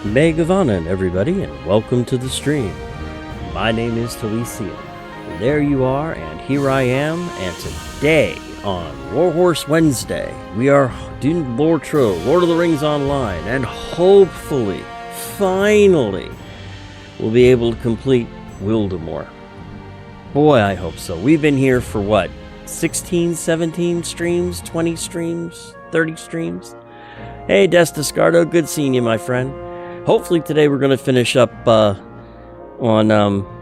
Megavanan, everybody, and welcome to the stream. My name is Talisian. There you are, and here I am, and today on Warhorse Wednesday, we are doing LOTRO, Lord of the Rings Online, and hopefully, finally, we'll be able to complete Wildermore. Boy, I hope so. We've been here for what, 16, 17 streams, 20 streams, 30 streams? Hey, Des Descardo, good seeing you, my friend. Hopefully today we're going to finish up on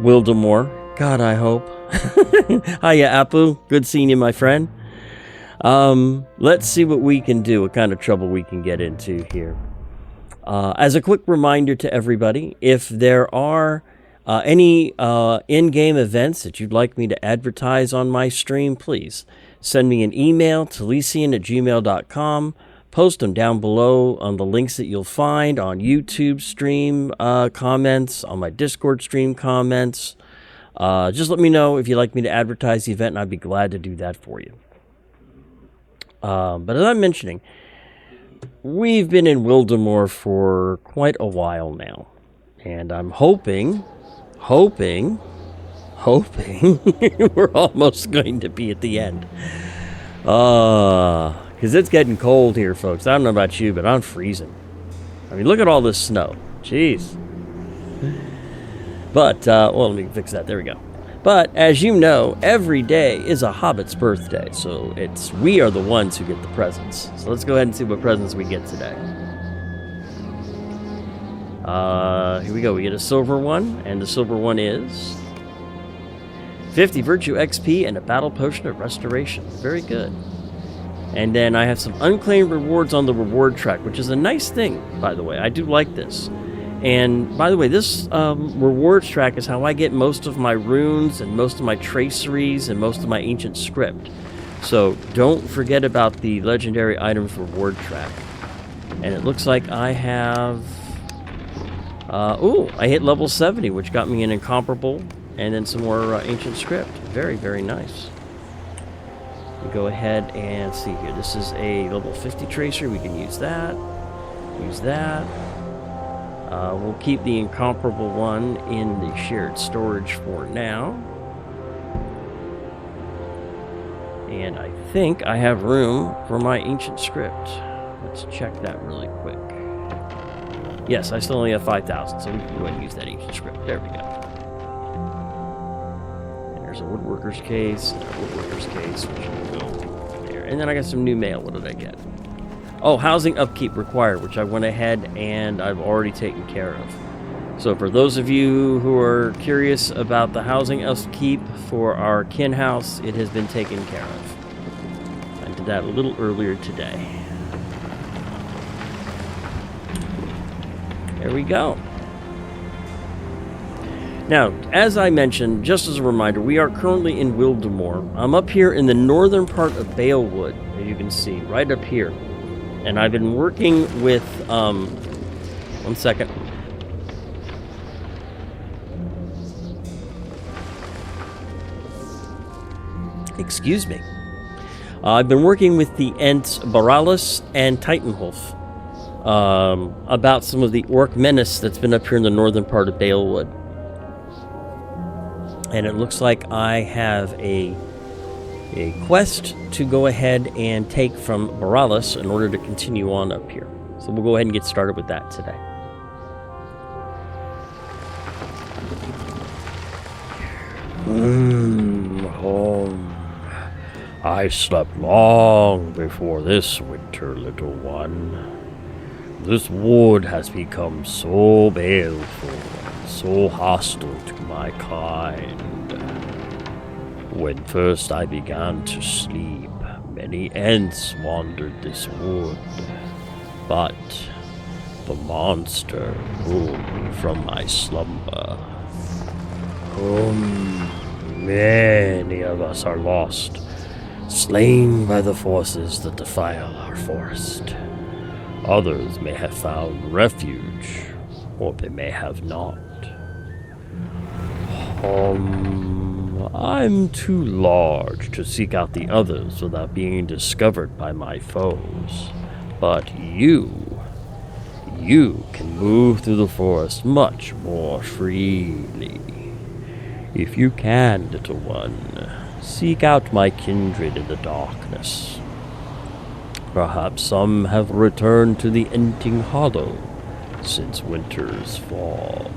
Wildermore. God, I hope. Hiya, Apu. Good seeing you, my friend. Let's see what we can do, what kind of trouble we can get into here. As a quick reminder to everybody, if there are any in-game events that you'd like me to advertise on my stream, please send me an email, talisian@gmail.com. Post them down below on the links that you'll find on YouTube stream comments, on my Discord stream comments. Just let me know if you'd like me to advertise the event, and I'd be glad to do that for you. But as I'm mentioning, we've been in Wildermore for quite a while now. And I'm hoping we're almost going to be at the end. Because it's getting cold here, folks. I don't know about you, but I'm freezing. I mean, look at all this snow. Jeez. But, well, let me fix that. There we go. But, as you know, every day is a Hobbit's birthday. So, we are the ones who get the presents. So, let's go ahead and see what presents we get today. Here we go. We get a silver one. And the silver one is 50 Virtue XP and a Battle Potion of Restoration. Very good. And then I have some unclaimed rewards on the reward track, which is a nice thing, by the way. I do like this. And, by the way, this rewards track is how I get most of my runes and most of my traceries and most of my ancient script. So don't forget about the legendary items reward track. And it looks like I have... I hit level 70, which got me an incomparable and then some more ancient script. Very, very nice. We go ahead and see here. This is a level 50 tracer. We can use that. Use that. We'll keep the incomparable one in the shared storage for now. And I think I have room for my ancient script. Let's check that really quick. Yes, I still only have 5,000, so we can go ahead and use that ancient script. There we go. There's a woodworker's case, and a woodworker's case, which will go there. And then I got some new mail. What did I get? Oh, housing upkeep required, which I went ahead and I've already taken care of. So for those of you who are curious about the housing upkeep for our kin house, it has been taken care of. I did that a little earlier today. There we go. Now, as I mentioned, just as a reminder, we are currently in Wildermore. I'm up here in the northern part of Balewood, as you can see, right up here. And I've been working with, one second. Excuse me. I've been working with the Ents, Baralis, and Titanwolf about some of the orc menace that's been up here in the northern part of Balewood. And it looks like I have a quest to go ahead and take from Baralis in order to continue on up here. So we'll go ahead and get started with that today. Home. I slept long before this winter, little one. This wood has become so baleful, so hostile to my kind. When first I began to sleep, many Ents wandered this wood, but the monster pulled me from my slumber. Many of us are lost, slain by the forces that defile our forest. Others may have found refuge, or they may have not. I'm too large to seek out the others without being discovered by my foes. But you you can move through the forest much more freely. If you can, little one, seek out my kindred in the darkness. Perhaps some have returned to the Enting Hollow since winter's fall.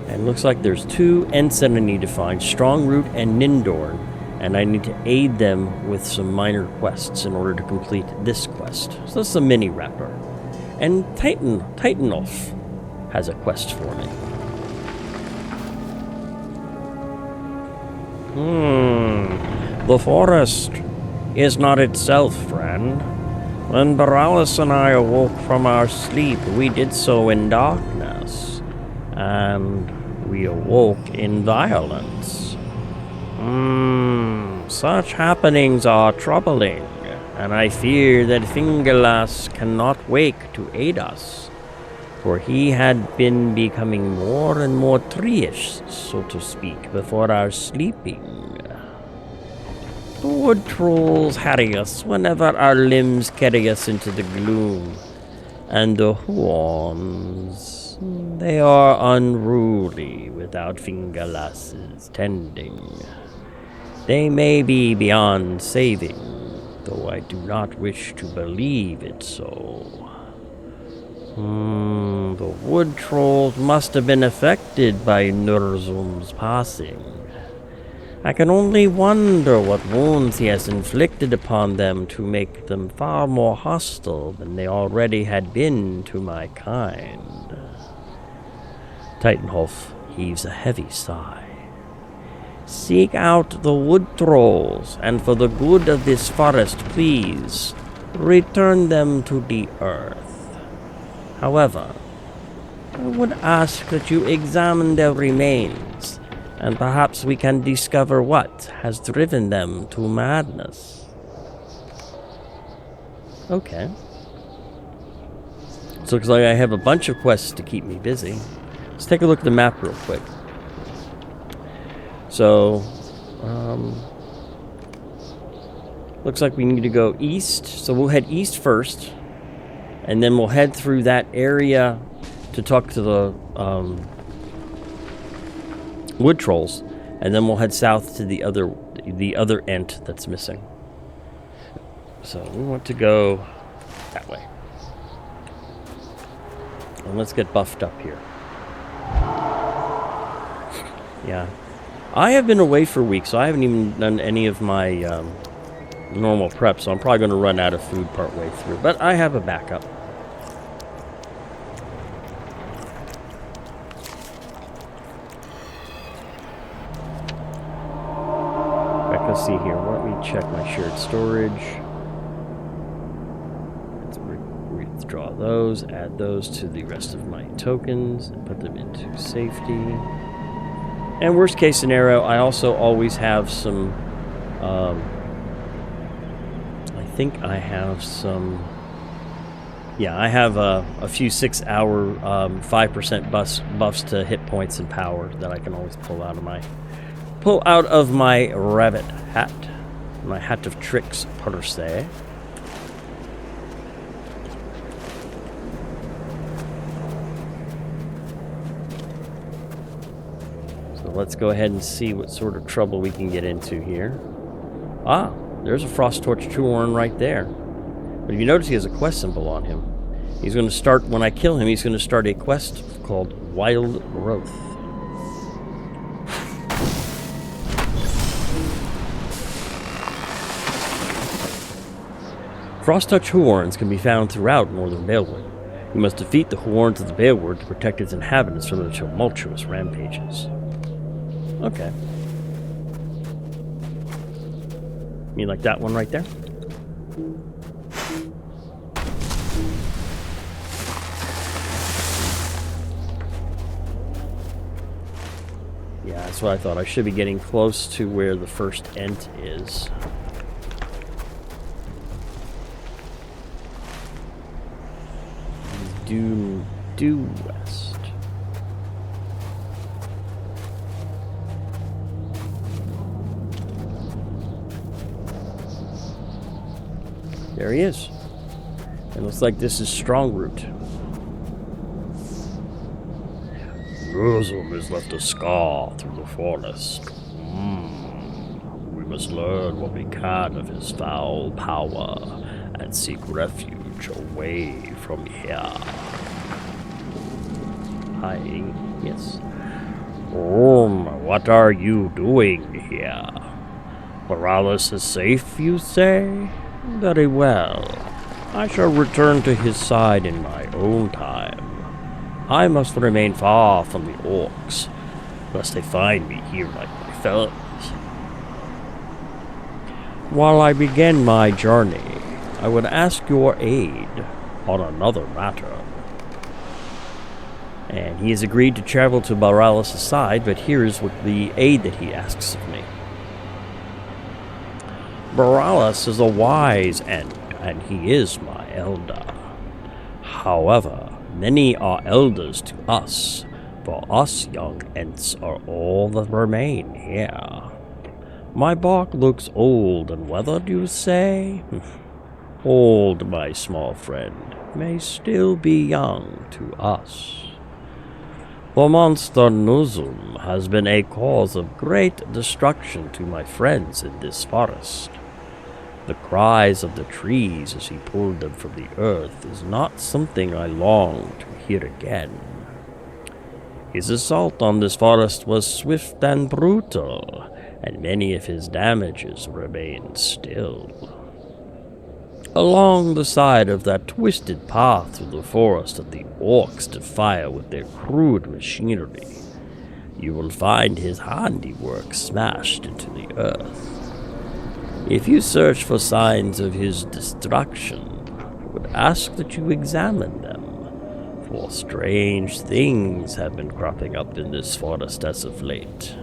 And looks like there's 2 Ents that I need to find, Strongroot and Nindorn, and I need to aid them with some minor quests in order to complete this quest. So this is a mini wrapper. And Titanolf has a quest for me. The forest is not itself, friend. When Borealis and I awoke from our sleep, we did so in darkness, and we awoke in violence. Such happenings are troubling, and I fear that Fingerlass cannot wake to aid us, for he had been becoming more and more treeish, so to speak, before our sleeping. The wood trolls harry us whenever our limbs carry us into the gloom, and the Huons, they are unruly without Fingerlass's tending. They may be beyond saving, though I do not wish to believe it so. The wood trolls must have been affected by Nurzum's passing. I can only wonder what wounds he has inflicted upon them to make them far more hostile than they already had been to my kind. Titanholf heaves a heavy sigh. Seek out the wood trolls, and for the good of this forest, please, return them to the earth. However, I would ask that you examine their remains, and perhaps we can discover what has driven them to madness. Okay. So looks like I have a bunch of quests to keep me busy. Let's take a look at the map real quick. So, looks like we need to go east. So we'll head east first, and then we'll head through that area to talk to the wood trolls, and then we'll head south to the other Ent that's missing. So we want to go that way. And let's get buffed up here. Yeah. I have been away for weeks, so I haven't even done any of my normal prep, so I'm probably going to run out of food partway through. But I have a backup. Let's see here. Let me check my shared storage. Let's withdraw those, add those to the rest of my tokens, and put them into safety. And worst case scenario, I also always have some, I think I have some, yeah, I have a few 6-hour 5% buffs to hit points and power that I can always pull out of my rabbit hat, my hat of tricks per se. Let's go ahead and see what sort of trouble we can get into here. Ah, there's a Frost Torch Huorn right there. But if you notice, he has a quest symbol on him. He's going to start, when I kill him, he's going to start a quest called Wild Growth. Frost Touch Huorns can be found throughout northern Balewood. You must defeat the Huorns of the Balewood to protect its inhabitants from their tumultuous rampages. Okay. You like that one right there? Yeah, that's what I thought. I should be getting close to where the first Ent is. Due west. There he is. It looks like this is strong root. Nurzum has left a scar through the forest. We must learn what we can of his foul power and seek refuge away from here. Yes. What are you doing here? Morales is safe, you say? Very well. I shall return to his side in my own time. I must remain far from the orcs, lest they find me here like my fellows. While I begin my journey, I would ask your aid on another matter. And he has agreed to travel to Morales' side, but here is what the aid that he asks of me. Morales is a wise Ent, and he is my elder. However, many are elders to us, for us young Ents are all that remain here. My bark looks old and weathered, you say? Old, my small friend, may still be young to us. The monster Nurzum has been a cause of great destruction to my friends in this forest. The cries of the trees as he pulled them from the earth is not something I long to hear again. His assault on this forest was swift and brutal, and many of his damages remain still. Along the side of that twisted path through the forest that the orcs defile with their crude machinery, you will find his handiwork smashed into the earth. If you search for signs of his destruction, I would ask that you examine them, for strange things have been cropping up in this forest as of late,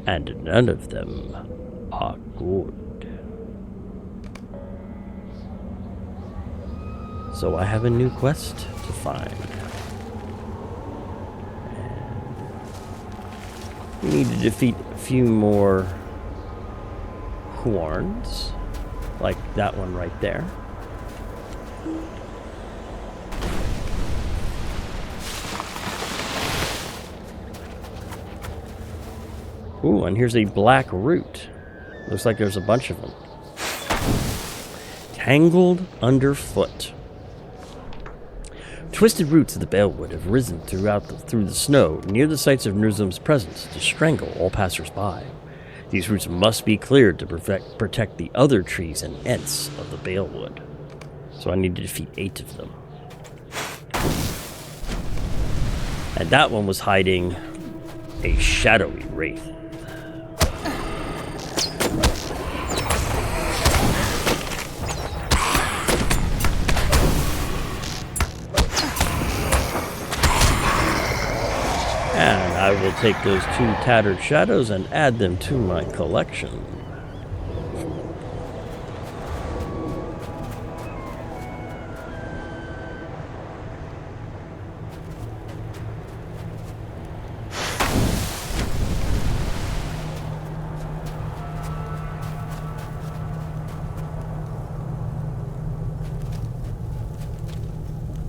and none of them are good. So I have a new quest to find. And we need to defeat a few more horns, like that one right there. Ooh, and here's a black root. Looks like there's a bunch of them. Tangled underfoot. Twisted roots of the Balewood have risen through the snow near the sites of Nurzum's presence to strangle all passers-by. These roots must be cleared to protect the other trees and Ents of the Balewood. So I need to defeat 8 of them. And that one was hiding a shadowy wraith. And I will take those 2 tattered shadows and add them to my collection.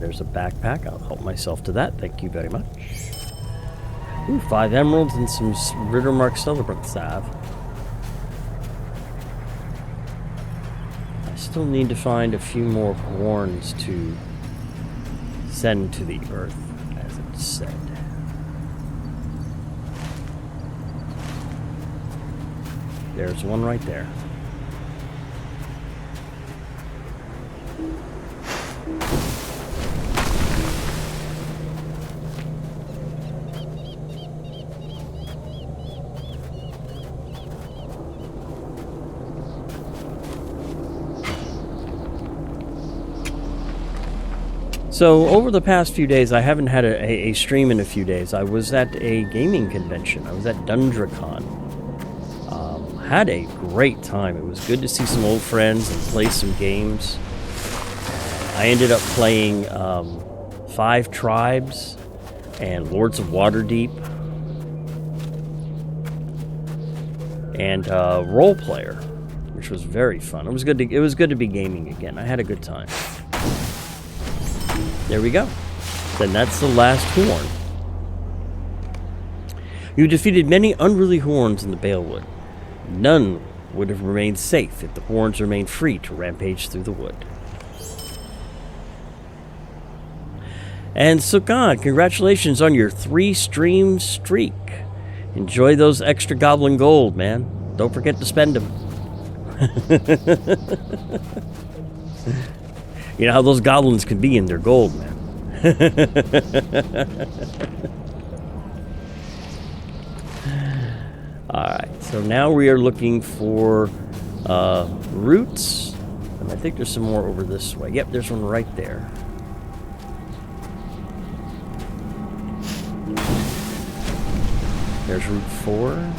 There's a backpack. I'll help myself to that. Thank you very much. Ooh, 5 emeralds and some Wildermore celebrant salve. I still need to find a few more horns to send to the earth, as it said. There's one right there. So, over the past few days, I haven't had a stream in a few days. I was at a gaming convention. I was at DundraCon. Had a great time. It was good to see some old friends and play some games. I ended up playing 5 Tribes and Lords of Waterdeep. And Role Player, which was very fun. It was good to be gaming again. I had a good time. There we go. Then that's the last horn. You defeated many unruly horns in the Balewood. None would have remained safe if the horns remained free to rampage through the wood. And Sukan, congratulations on your 3-stream streak. Enjoy those extra goblin gold, man. Don't forget to spend them. You know how those goblins can be in their gold, man. Alright, so now we are looking for roots. And I think there's some more over this way. Yep, there's one right there. There's route 4.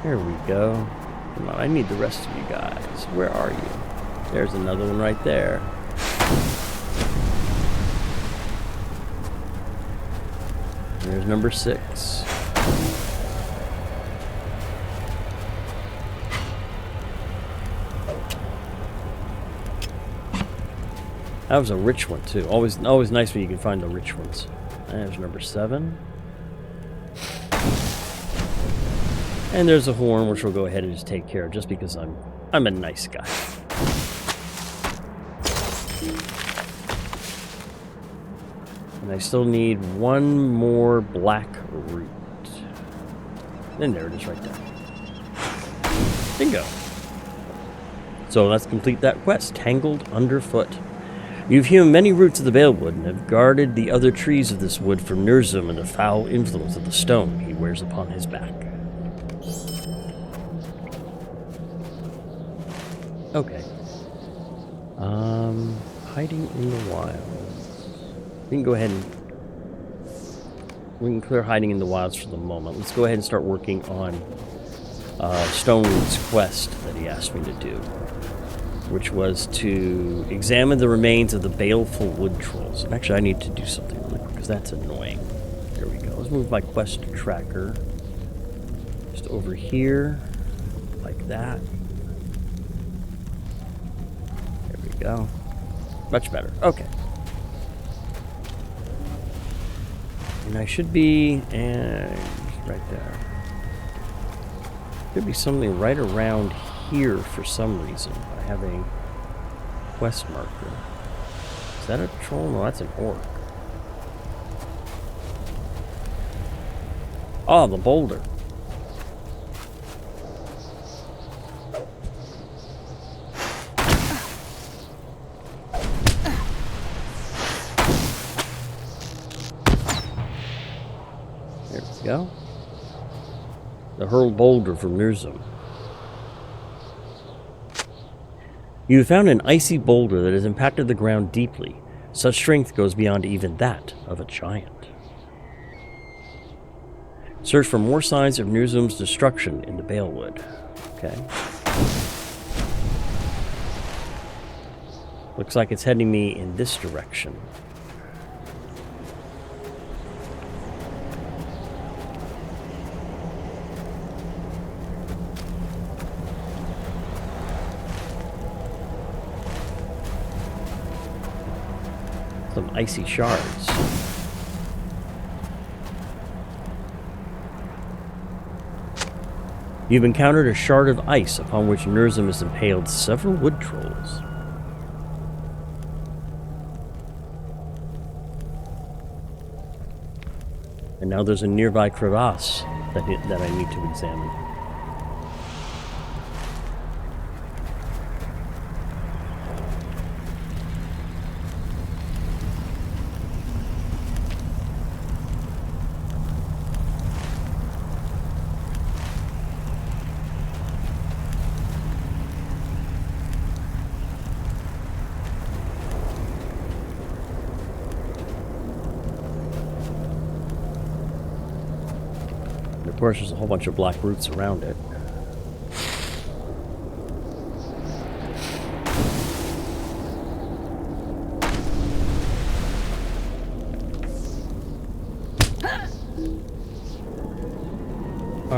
There we go. Come on, I need the rest of you guys. Where are you? There's another one right there. There's number 6. That was a rich one too. Always nice when you can find the rich ones. There's number 7. And there's a horn, which we'll go ahead and just take care of, just because I'm a nice guy. And I still need one more black root. And there it is right there. Bingo. So let's complete that quest. Tangled Underfoot. You've hewn many roots of the Balewood and have guarded the other trees of this wood from Nurzum and the foul influence of the stone he wears upon his back. Okay. Hiding in the wilds. We can go ahead and... we can clear hiding in the wilds for the moment. Let's go ahead and start working on Stoneroot's quest that he asked me to do, which was to examine the remains of the baleful wood trolls. And actually, I need to do something really quick, because that's annoying. There we go. Let's move my quest tracker just over here, like that. There we go. Much better. Okay. And I should be... and right there. Could be something right around here for some reason. I have a quest marker. Is that a troll? No, that's an orc. Oh, the boulder. There we go. The hurled boulder from Nurzum. You have found an icy boulder that has impacted the ground deeply. Such strength goes beyond even that of a giant. Search for more signs of Nurzum's destruction in the Balewood. Okay. Looks like it's heading me in this direction. Some icy shards. You've encountered a shard of ice upon which Nurzum has impaled several wood trolls. And now there's a nearby crevasse that I need to examine. Of course, there's a whole bunch of black roots around it.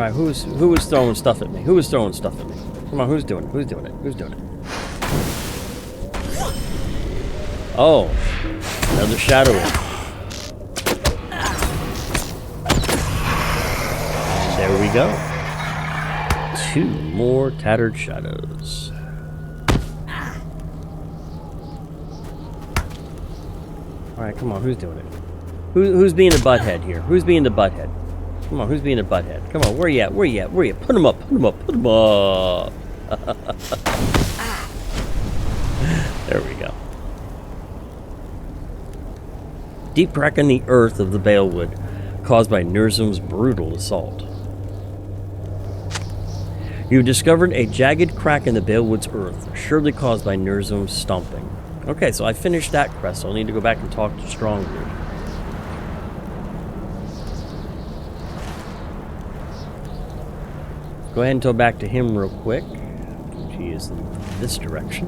Alright, who was throwing stuff at me? Who was throwing stuff at me? Come on, who's doing it? Who's doing it? Who's doing it? Oh, another shadow. There we go. 2 more tattered shadows. Alright, come on, who's doing it? Who's being the butthead here? Who's being the butthead? Come on, who's being the butthead? Come on, where you at? Where you at? Where you at? Put him up, put him up, put him up. There we go. Deep crack in the earth of the Balewood, caused by Nurzum's brutal assault. You've discovered a jagged crack in the Balewood's earth, surely caused by Nurzum's stomping. Okay, so I finished that quest, so I'll need to go back and talk to Strongroot. Go ahead and go back to him real quick. He is in this direction.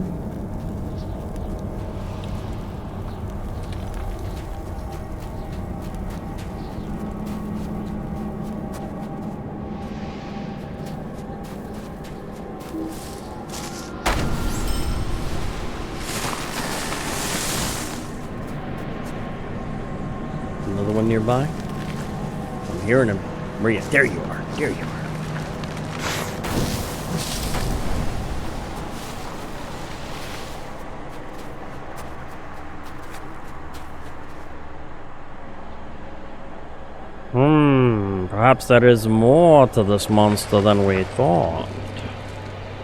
Another one nearby. I'm hearing him. Where are you? There you are. There you are. Perhaps there is more to this monster than we thought.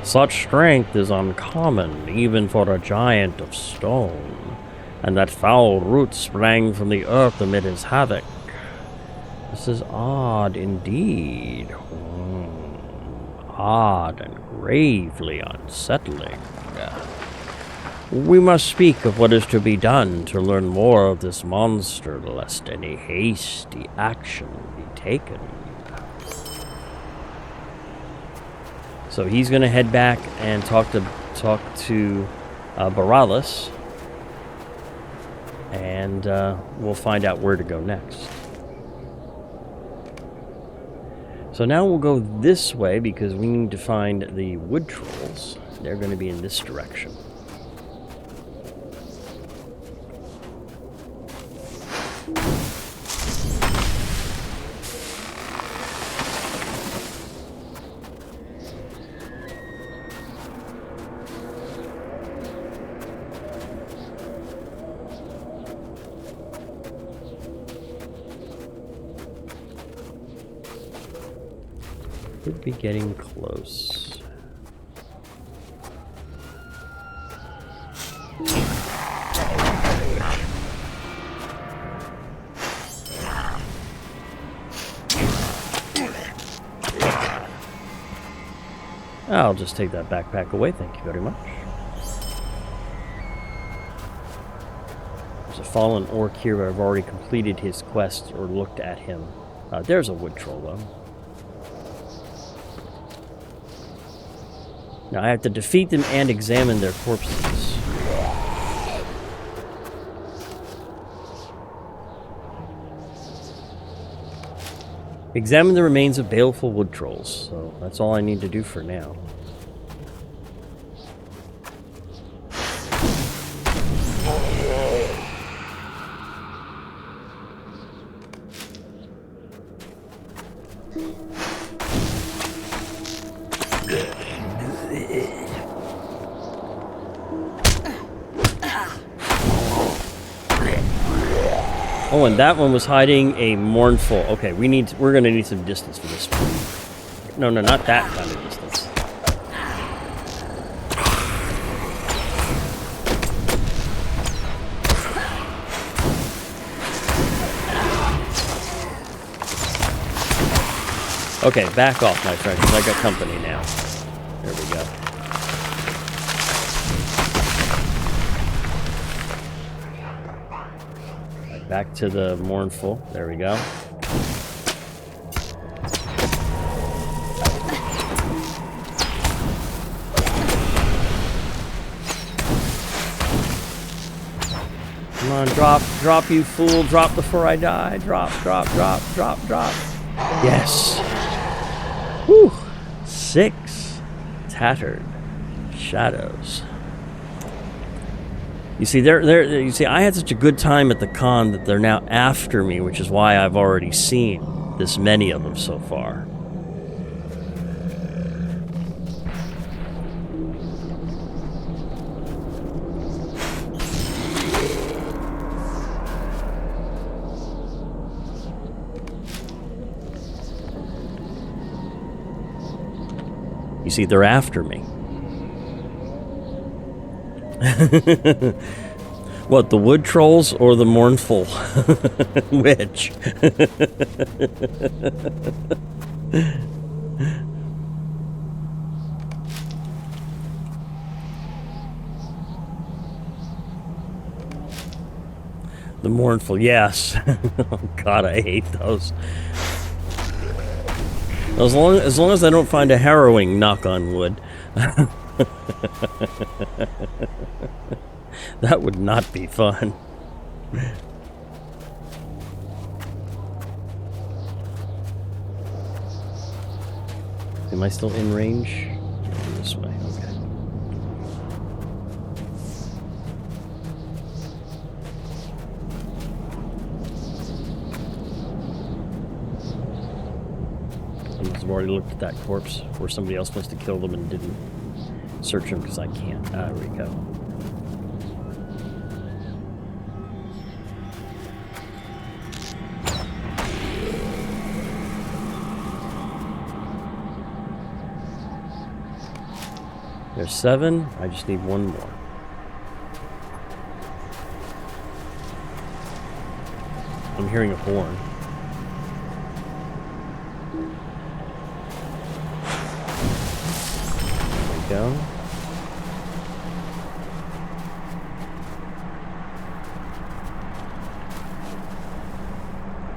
Such strength is uncommon, even for a giant of stone, and that foul root sprang from the earth amid his havoc. This is odd indeed. Odd and gravely unsettling. We must speak of what is to be done to learn more of this monster, lest any hasty action be taken. So he's going to head back and talk to Baralis, and we'll find out where to go next. So now we'll go this way because we need to find the wood trolls. They're going to be in this direction. Could be getting close. I'll just take that backpack away, thank you very much. There's a fallen orc here, but I've already completed his quest or looked at him. There's a wood troll, though. Now I have to defeat them and examine their corpses. Examine the remains of baleful wood trolls. So that's all I need to do for now. Oh, and that one was hiding a mournful. Okay, we're gonna need some distance for this one. No, not that kind of distance. Okay, back off, my friend, because I got company now. There we go. Back to the mournful. There we go. Come on, drop, you fool. Drop before I die. Drop. Yes. Whew. 6 tattered shadows. You see, you see, I had such a good time at the con that they're now after me, which is why I've already seen this many of them so far. You see, they're after me. What, the wood trolls or the mournful witch? The mournful, yes. Oh God, I hate those. As long as I don't find a harrowing, knock on wood. That would not be fun. Am I still in range? This way, okay. I've already looked at that corpse where somebody else must have killed him and didn't search him because I can't. There we go. There's 7. I just need 1 more. I'm hearing a horn. There we go.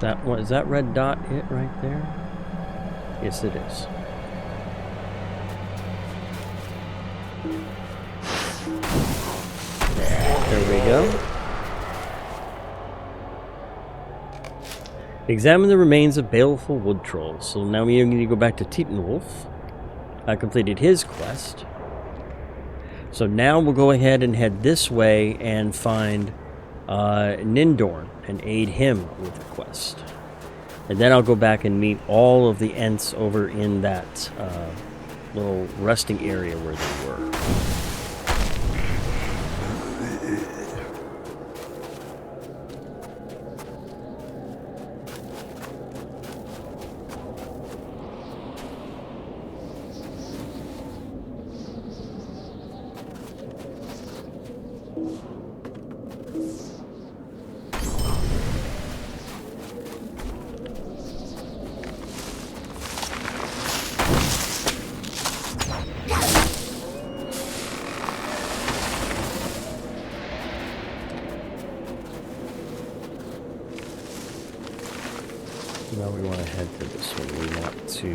That one, is that red dot it right there? Yes, it is. There we go. Examine the remains of baleful wood trolls. So now we need to go back to Tittenwolf. I completed his quest. So now we'll go ahead and head this way and find Nindorn and aid him with the quest. And then I'll go back and meet all of the Ents over in that little resting area where they were. Now we want to head to this one. We want to...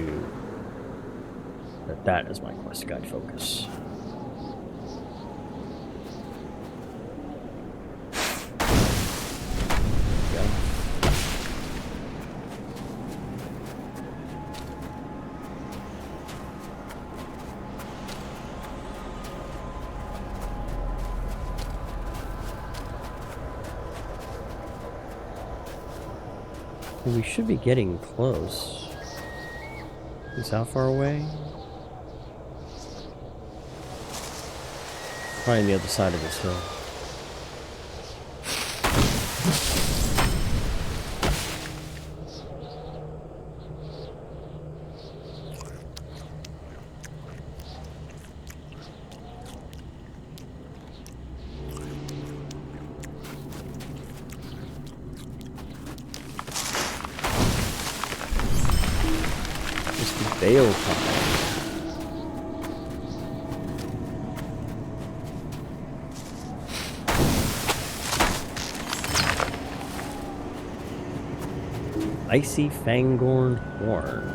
That is my quest guide focus. There we go. We should be getting close. Is how far away? Probably on the other side of this hill. Bale time. Icy Fangorn Horn.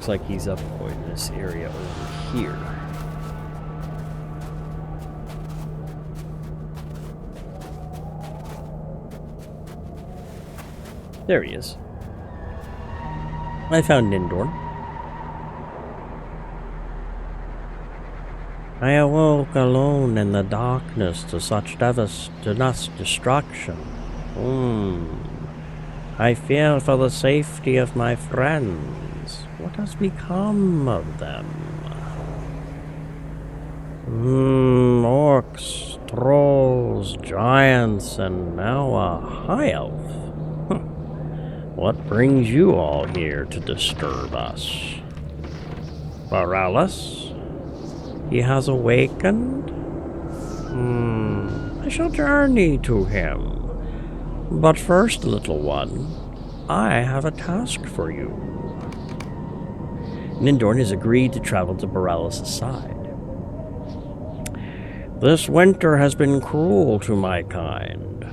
looks like he's up in this area over here. There he is. I found Nindorn. I awoke alone in the darkness to such destruction. I fear for the safety of my friends. What has become of them? Orcs, trolls, giants, and now a high elf. What brings you all here to disturb us? Paralis? He has awakened? I shall journey to him. But first, little one, I have a task for you. Nindorn has agreed to travel to Paralis' side. This winter has been cruel to my kind.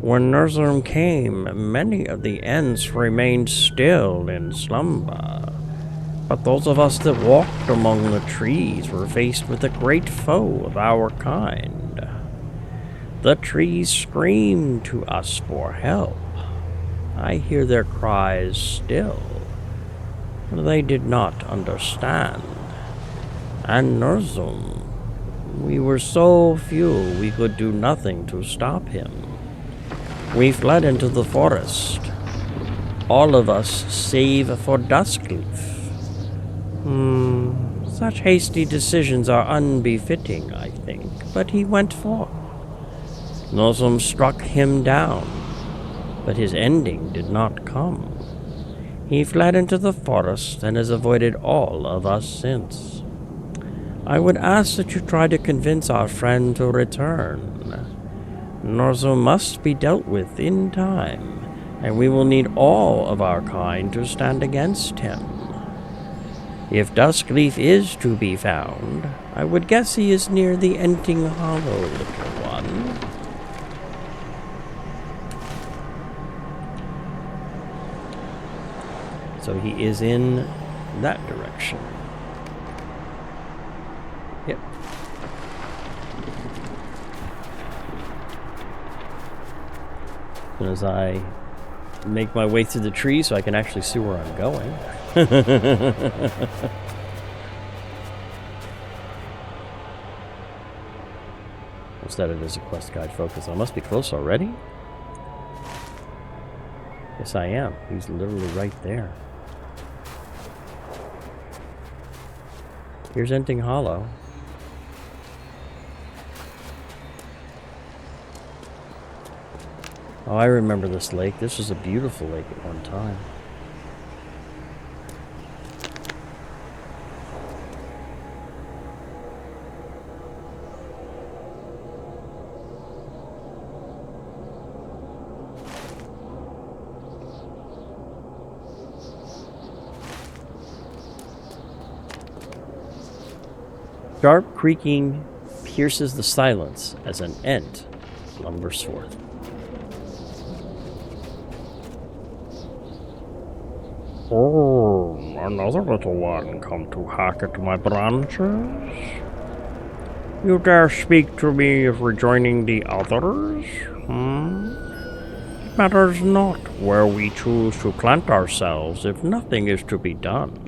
When Nurzum came, many of the Ents remained still in slumber. But those of us that walked among the trees were faced with a great foe of our kind. The trees screamed to us for help. I hear their cries still. They did not understand. And Nurzum, we were so few we could do nothing to stop him. We fled into the forest. All of us save for Duskleaf. Such hasty decisions are unbefitting, I think, but he went forth. Nurzum struck him down, but his ending did not come. He fled into the forest and has avoided all of us since. I would ask that you try to convince our friend to return. Nurzum must be dealt with in time, and we will need all of our kind to stand against him. If Duskleaf is to be found, I would guess he is near the Enting Hollow, little one. So he is in that direction. Yep. As soon as I make my way through the trees so I can actually see where I'm going. Instead it is a quest guide focus. I must be close already. Yes, I am. He's literally right there. Here's Enting Hollow. Oh, I remember this lake. This was a beautiful lake at one time. Sharp creaking pierces the silence as an Ent lumbers forth. Oh, another little one come to hack at my branches? You dare speak to me of rejoining the others? It matters not where we choose to plant ourselves if nothing is to be done.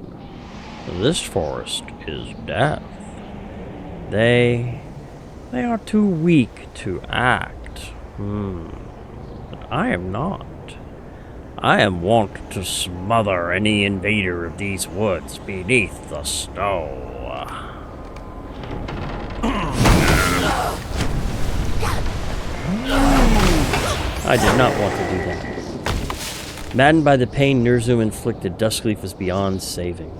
This forest is death. They are too weak to act. But I am not. I am wont to smother any invader of these woods beneath the snow. I did not want to do that. Maddened by the pain Nurzum inflicted, Duskleaf is beyond saving.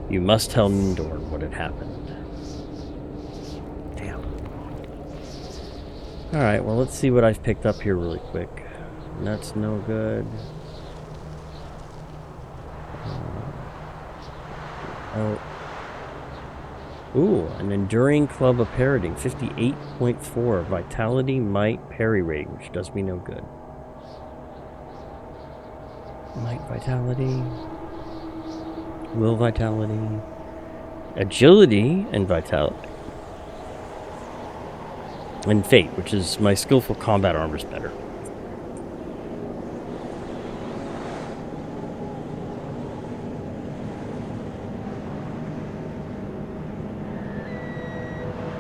You must tell Nindorn what had happened. Damn. Alright, well, let's see what I've picked up here really quick. That's no good. Ooh, an Enduring Club of Parroting. 58.4. Vitality, Might, Parry Rate, which does me no good. Might, Vitality. Will vitality. Agility and vitality. And fate, which is my skillful combat armor's better.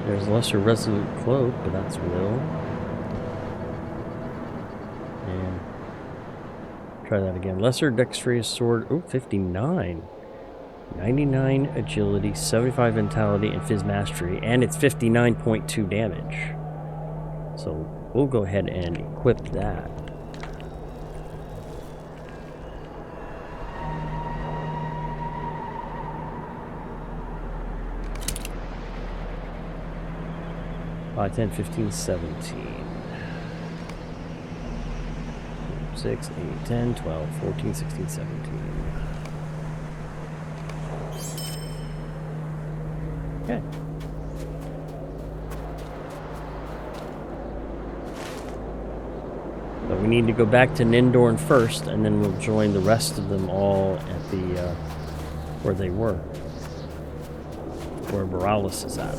There's lesser resolute cloak, but that's will. And try that again. Lesser dexterous sword. Oh, 59. 99 agility, 75 vitality, and phys mastery, and it's 59.2 damage. So we'll go ahead and equip that. Five, 10, 15, 17. 6, 8, 10, 12, 14, 16, 17. Okay. But we need to go back to Nindorn first, and then we'll join the rest of them all at the, where they were. Where Borealis is at.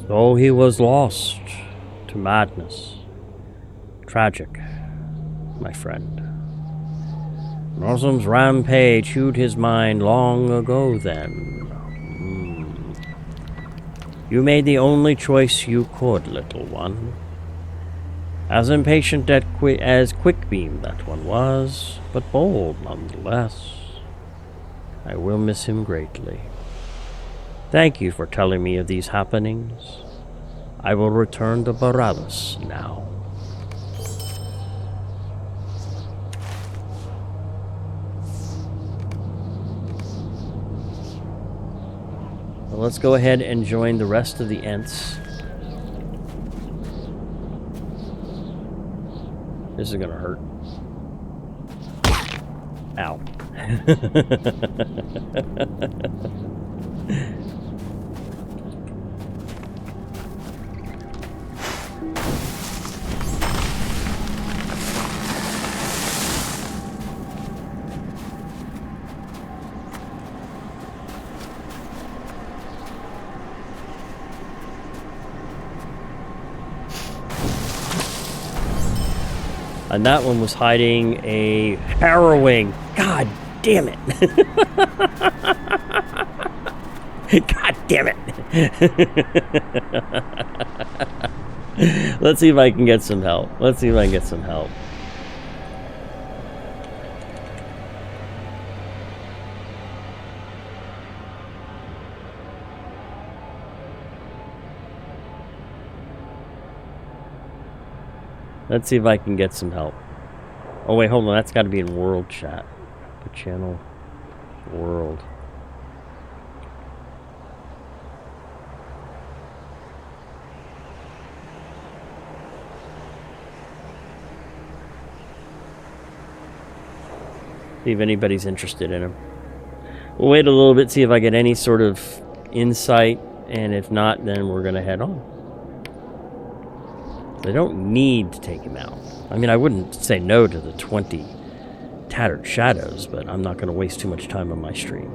So he was lost to madness. Tragic, my friend. Nurzum's rampage chewed his mind long ago then. You made the only choice you could, little one. As impatient as Quickbeam that one was, but bold nonetheless. I will miss him greatly. Thank you for telling me of these happenings. I will return to Borealis now. Well, let's go ahead and join the rest of the Ents. This is gonna hurt. Ow. And that one was hiding a harrowing. God damn it. God damn it. Let's see if I can get some help. Let's see if I can get some help. Let's see if I can get some help. Oh wait, hold on. That's got to be in world chat. The channel world. See if anybody's interested in him. We'll wait a little bit, see if I get any sort of insight, and if not, then we're gonna head on. They don't need to take him out. I mean, I wouldn't say no to the 20 tattered shadows, but I'm not going to waste too much time on my stream.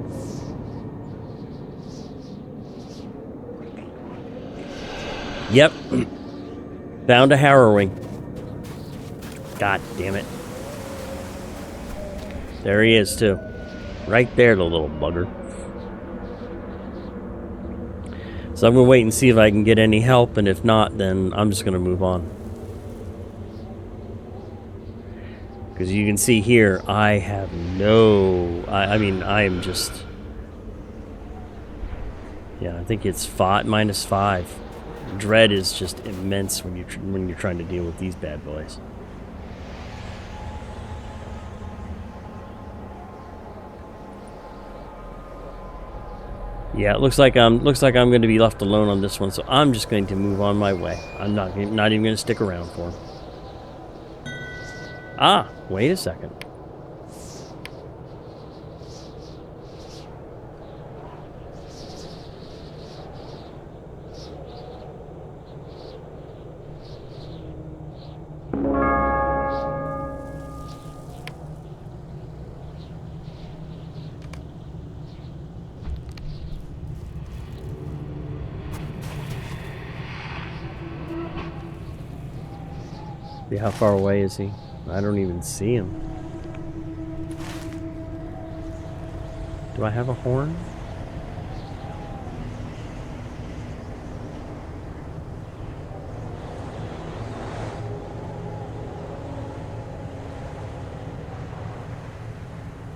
Yep. Found a harrowing. God damn it. There he is, too. Right there, the little bugger. So I'm going to wait and see if I can get any help, and if not, then I'm just going to move on. Because you can see here, I have no... I mean, I am just... Yeah, I think it's -5. Dread is just immense when you're trying to deal with these bad boys. Yeah, it looks like I'm going to be left alone on this one, so I'm just going to move on my way. I'm not even going to stick around for him. Ah, wait a second. See, how far away is he? I don't even see him. Do I have a horn?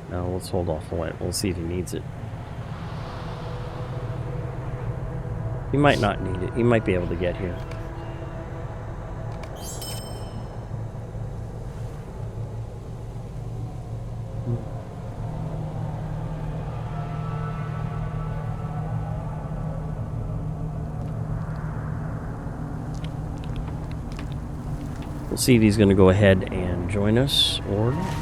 No, let's hold off on it. We'll see if he needs it. He might not need it. He might be able to get here. We'll see if he's going to go ahead and join us or not.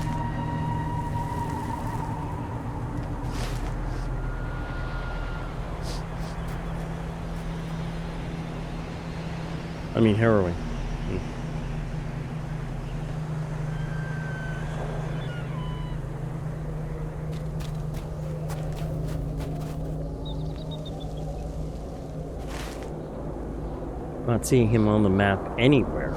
I mean, harrowing. Not seeing him on the map anywhere.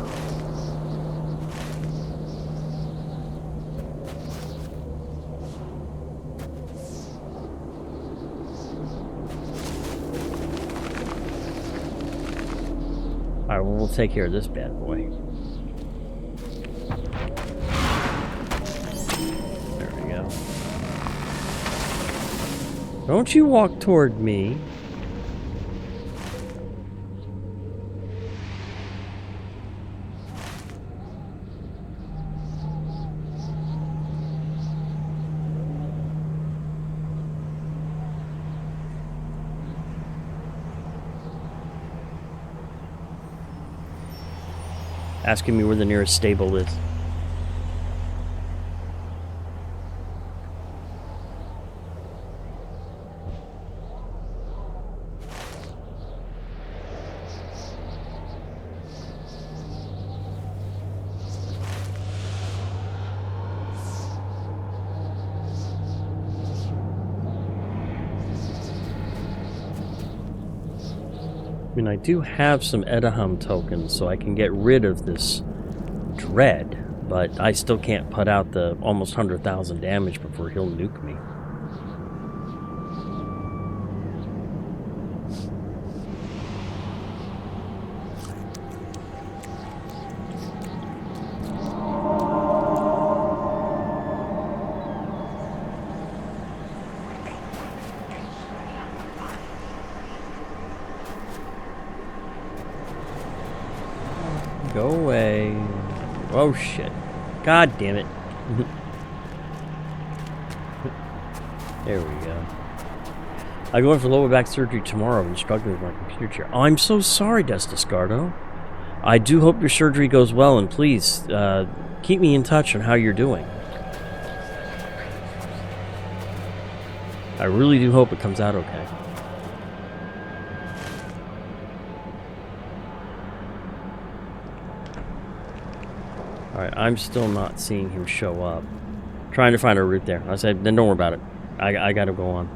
Alright, well, we'll take care of this bad boy. There we go. Don't you walk toward me. Asking me where the nearest stable is. I mean, I do have some Edaham tokens, so I can get rid of this dread, but I still can't put out the almost 100,000 damage before he'll nuke me. Go away. Oh shit. God damn it. There we go. I go in for lower back surgery tomorrow and struggling with my computer chair. Oh, I'm so sorry, Destiscardo. I do hope your surgery goes well, and please keep me in touch on how you're doing. I really do hope it comes out okay. Alright, I'm still not seeing him show up. Trying to find a route there. I said, then don't worry about it. I gotta go on.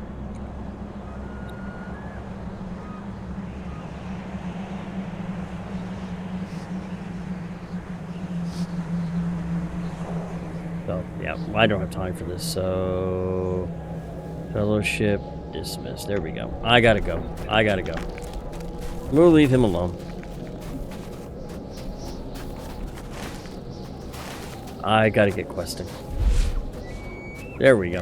So, yeah, I don't have time for this, so... Fellowship dismissed. There we go. I gotta go. I gotta go. We'll leave him alone. I gotta get questing. There we go.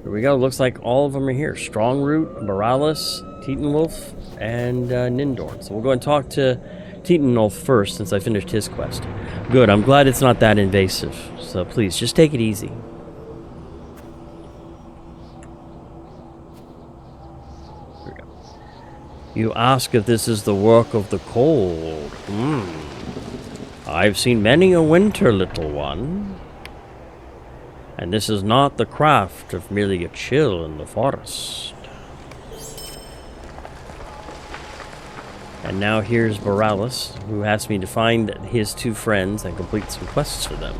There we go. Looks like all of them are here. Strongroot, Boralis, Titanwolf, and Nindorn. So we'll go and talk to Titanwolf first since I finished his quest. Good. I'm glad it's not that invasive. So please, just take it easy. You ask if this is the work of the cold. I've seen many a winter, little one. And this is not the craft of merely a chill in the forest. And now here's Boralis, who asked me to find his two friends and complete some quests for them.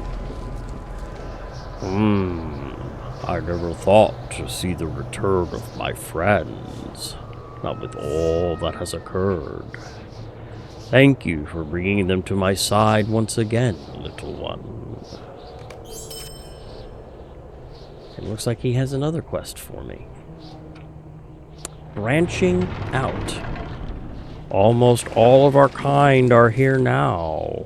I never thought to see the return of my friends, not with all that has occurred. Thank you for bringing them to my side once again, little one. It looks like he has another quest for me. Branching out. Almost all of our kind are here now,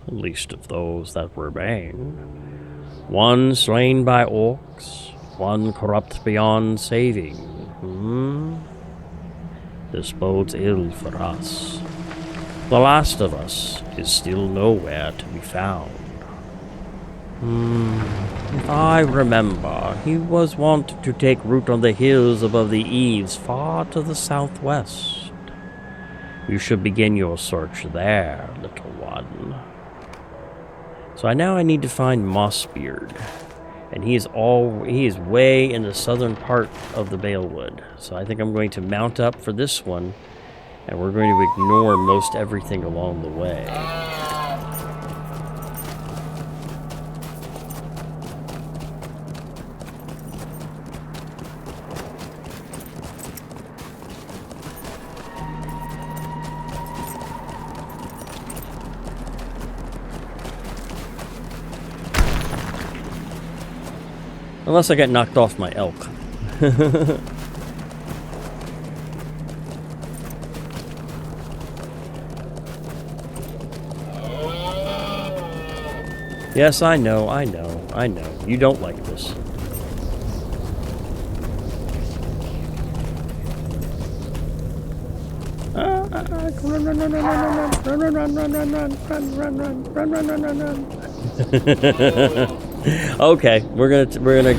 at least of those that remain. One slain by orcs, one corrupt beyond saving. This bodes ill for us. The last of us is still nowhere to be found. If I remember, he was wont to take root on the hills above the eaves far to the southwest. You should begin your search there, little one. So now I need to find Mossbeard. And he is way in the southern part of the Balewood. So I think I'm going to mount up for this one, and we're going to ignore most everything along the way. Unless I get knocked off my elk. Yes, I know. You don't like this. Run. Okay, we're gonna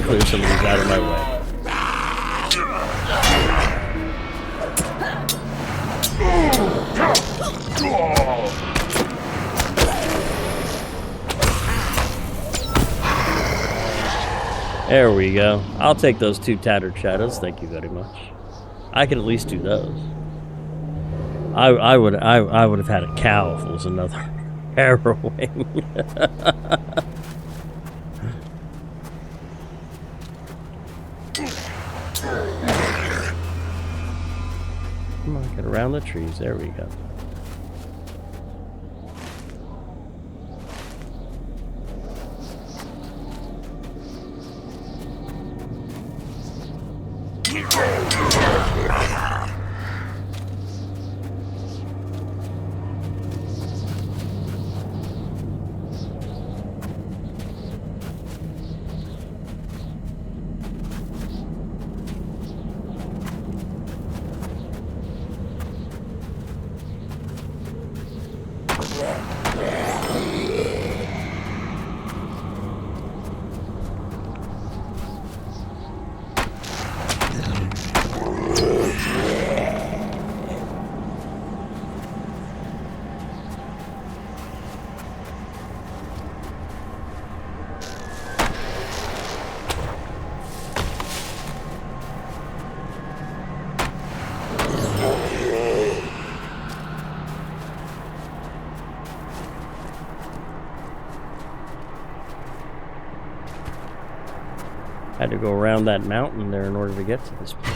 clear some of these out of my way. There we go. I'll take those 2 tattered shadows. Thank you very much. I can at least do those. I would have had a cow if it was another harrowing. Come on, get around the trees. There we go. Had to go around that mountain there in order to get to this place.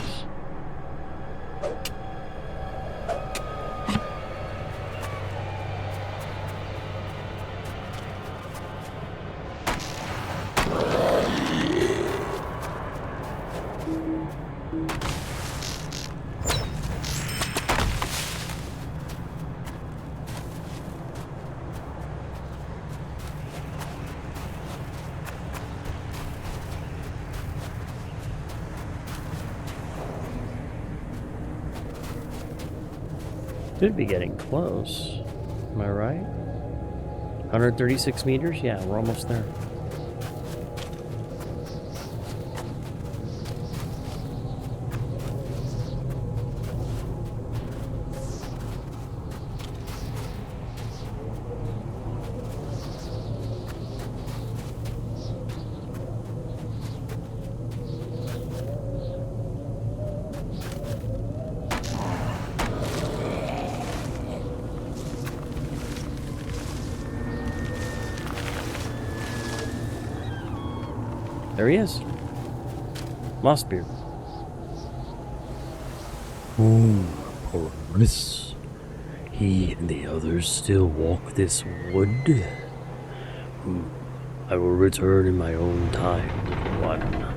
Should be getting close. Am I right? 136 meters? Yeah, we're almost there. There he is. Mossbeard. Poor Morris. He and the others still walk this wood. I will return in my own time, little one.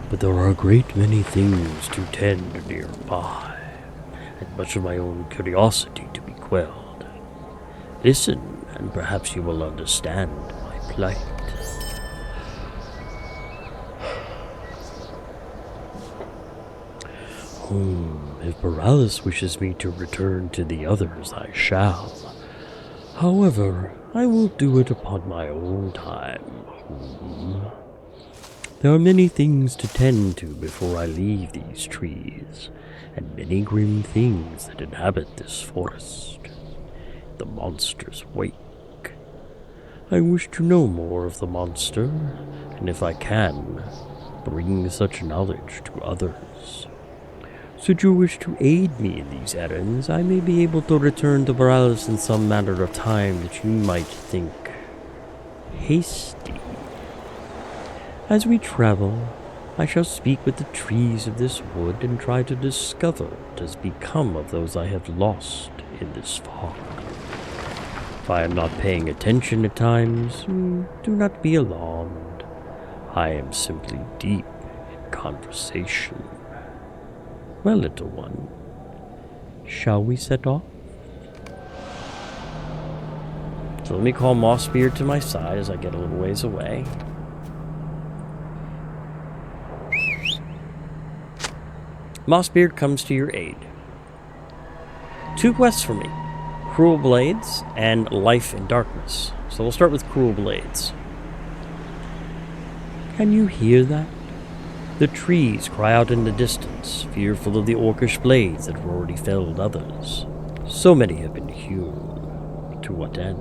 But there are a great many things to tend nearby, and much of my own curiosity to be quelled. Listen, and perhaps you will understand my plight. If Borealis wishes me to return to the others, I shall. However, I will do it upon my own time. There are many things to tend to before I leave these trees, and many grim things that inhabit this forest. The monsters wake. I wish to know more of the monster, and if I can, bring such knowledge to others. Should you wish to aid me in these errands, I may be able to return to Borealis in some matter of time that you might think hasty. As we travel, I shall speak with the trees of this wood and try to discover what has become of those I have lost in this fog. If I am not paying attention at times, do not be alarmed. I am simply deep in conversation. Well, little one, shall we set off? So let me call Mossbeard to my side as I get a little ways away. Mossbeard comes to your aid. 2 quests for me. Cruel Blades and Life in Darkness. So we'll start with Cruel Blades. Can you hear that? The trees cry out in the distance, fearful of the orcish blades that have already felled others. So many have been hewn. To what end?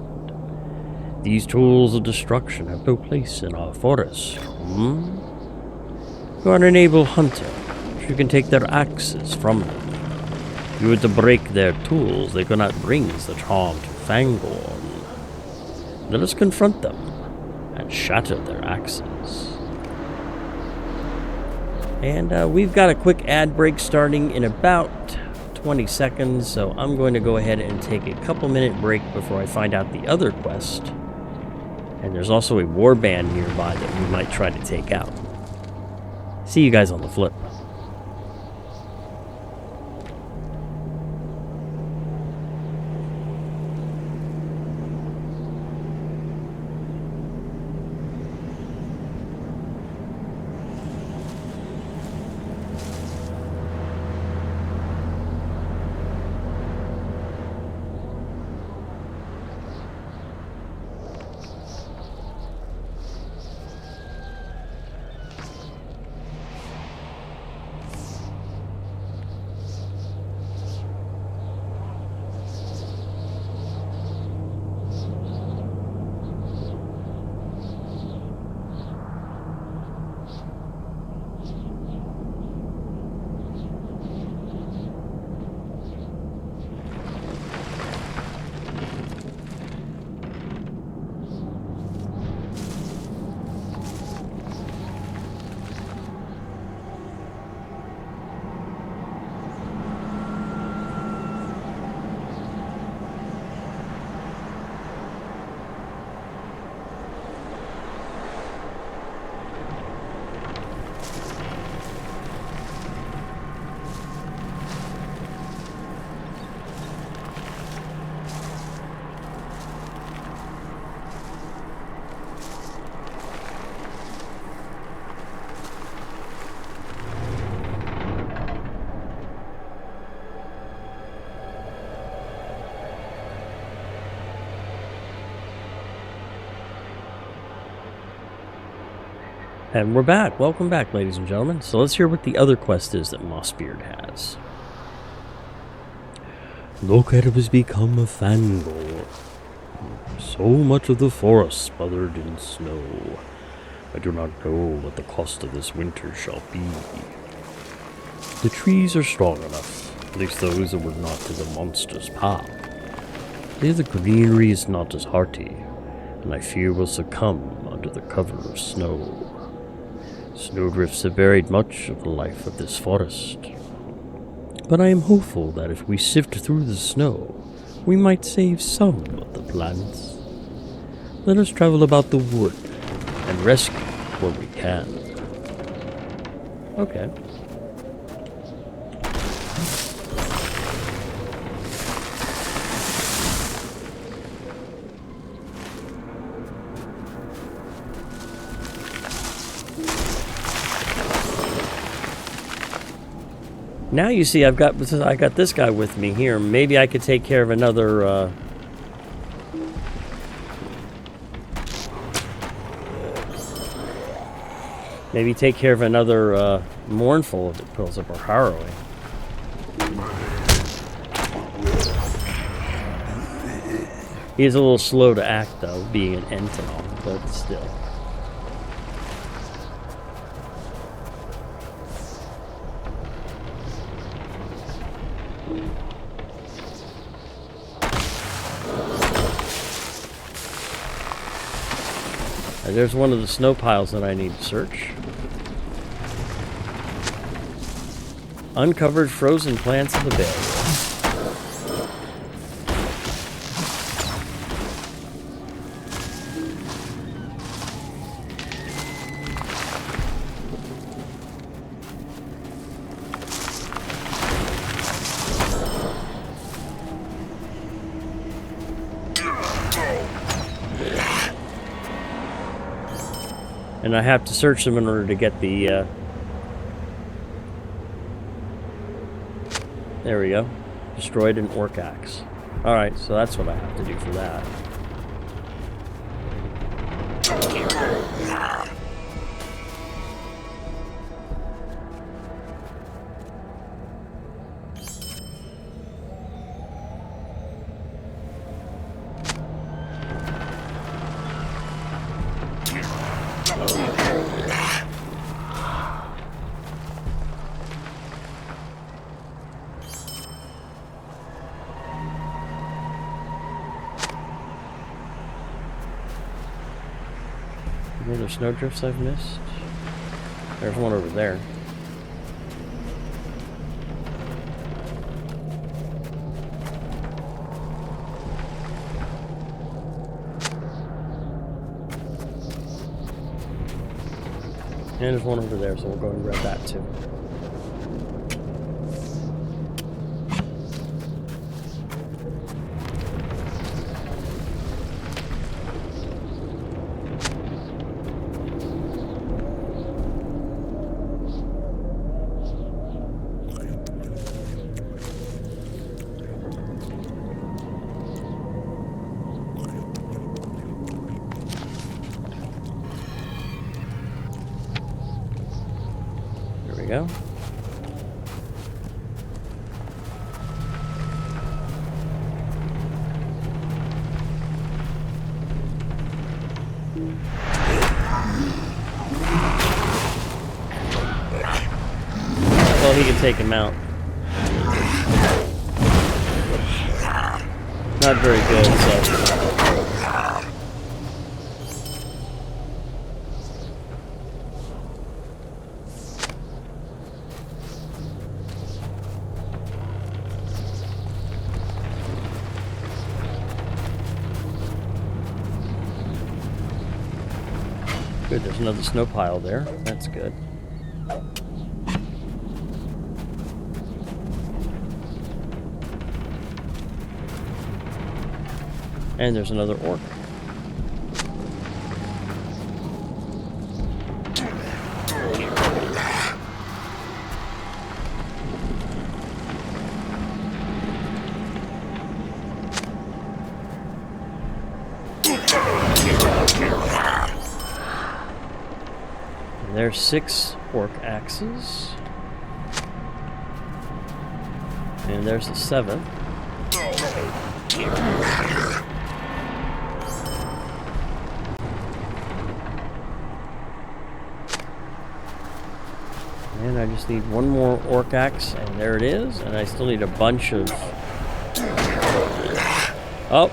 These tools of destruction have no place in our forest. You are an able hunter. You can take their axes from them. If you were to break their tools, they could not bring such harm to Fangorn. Let us confront them and shatter their axes. And we've got a quick ad break starting in about 20 seconds, so I'm going to go ahead and take a couple-minute break before I find out the other quest. And there's also a warband nearby that we might try to take out. See you guys on the flip. And we're back. Welcome back, ladies and gentlemen. So let's hear what the other quest is that Mossbeard has. Look at what has become of Fangor. So much of the forest smothered in snow. I do not know what the cost of this winter shall be. The trees are strong enough, at least those that were not to the monster's path. There the greenery is not as hearty, and I fear will succumb under the cover of snow. Snowdrifts have buried much of the life of this forest. But I am hopeful that if we sift through the snow, we might save some of the plants. Let us travel about the wood and rescue what we can. Okay. Now you see, I got this guy with me here. Maybe I could take care of another. Maybe take care of another mournful if it pulls up, or harrowing. He is a little slow to act, though, being an Ent and all, but still. There's one of the snow piles that I need to search. Uncovered frozen plants of the bay. And I have to search them in order to get the, there we go. Destroyed an orc axe. Alright, so that's what I have to do for that. Any other snowdrifts I've missed? There's one over there. And there's one over there, so we'll go and grab that too. Go. Well, he can take him out. Not very good, so. Good, there's another snow pile there. That's good. And there's another orc. There's 6 orc axes. And there's the 7th. And I just need one more orc axe, and there it is. And I still need a bunch of... Oh!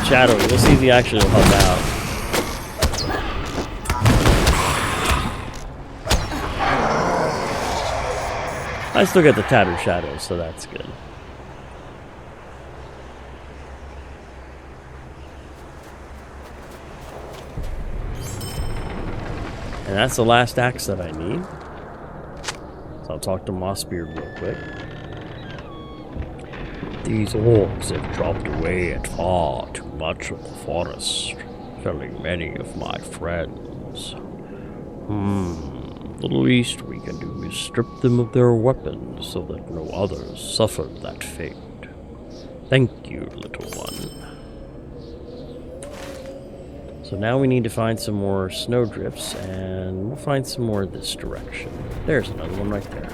Shadow. We'll see if he actually will help out. I still get the tattered shadows, so that's good. And that's the last axe that I need. So I'll talk to Mossbeard real quick. These orcs have chopped away at far too much of the forest, killing many of my friends. The least we can do is strip them of their weapons so that no others suffer that fate. Thank you, little one. So now we need to find some more snowdrifts, and we'll find some more this direction. There's another one right there.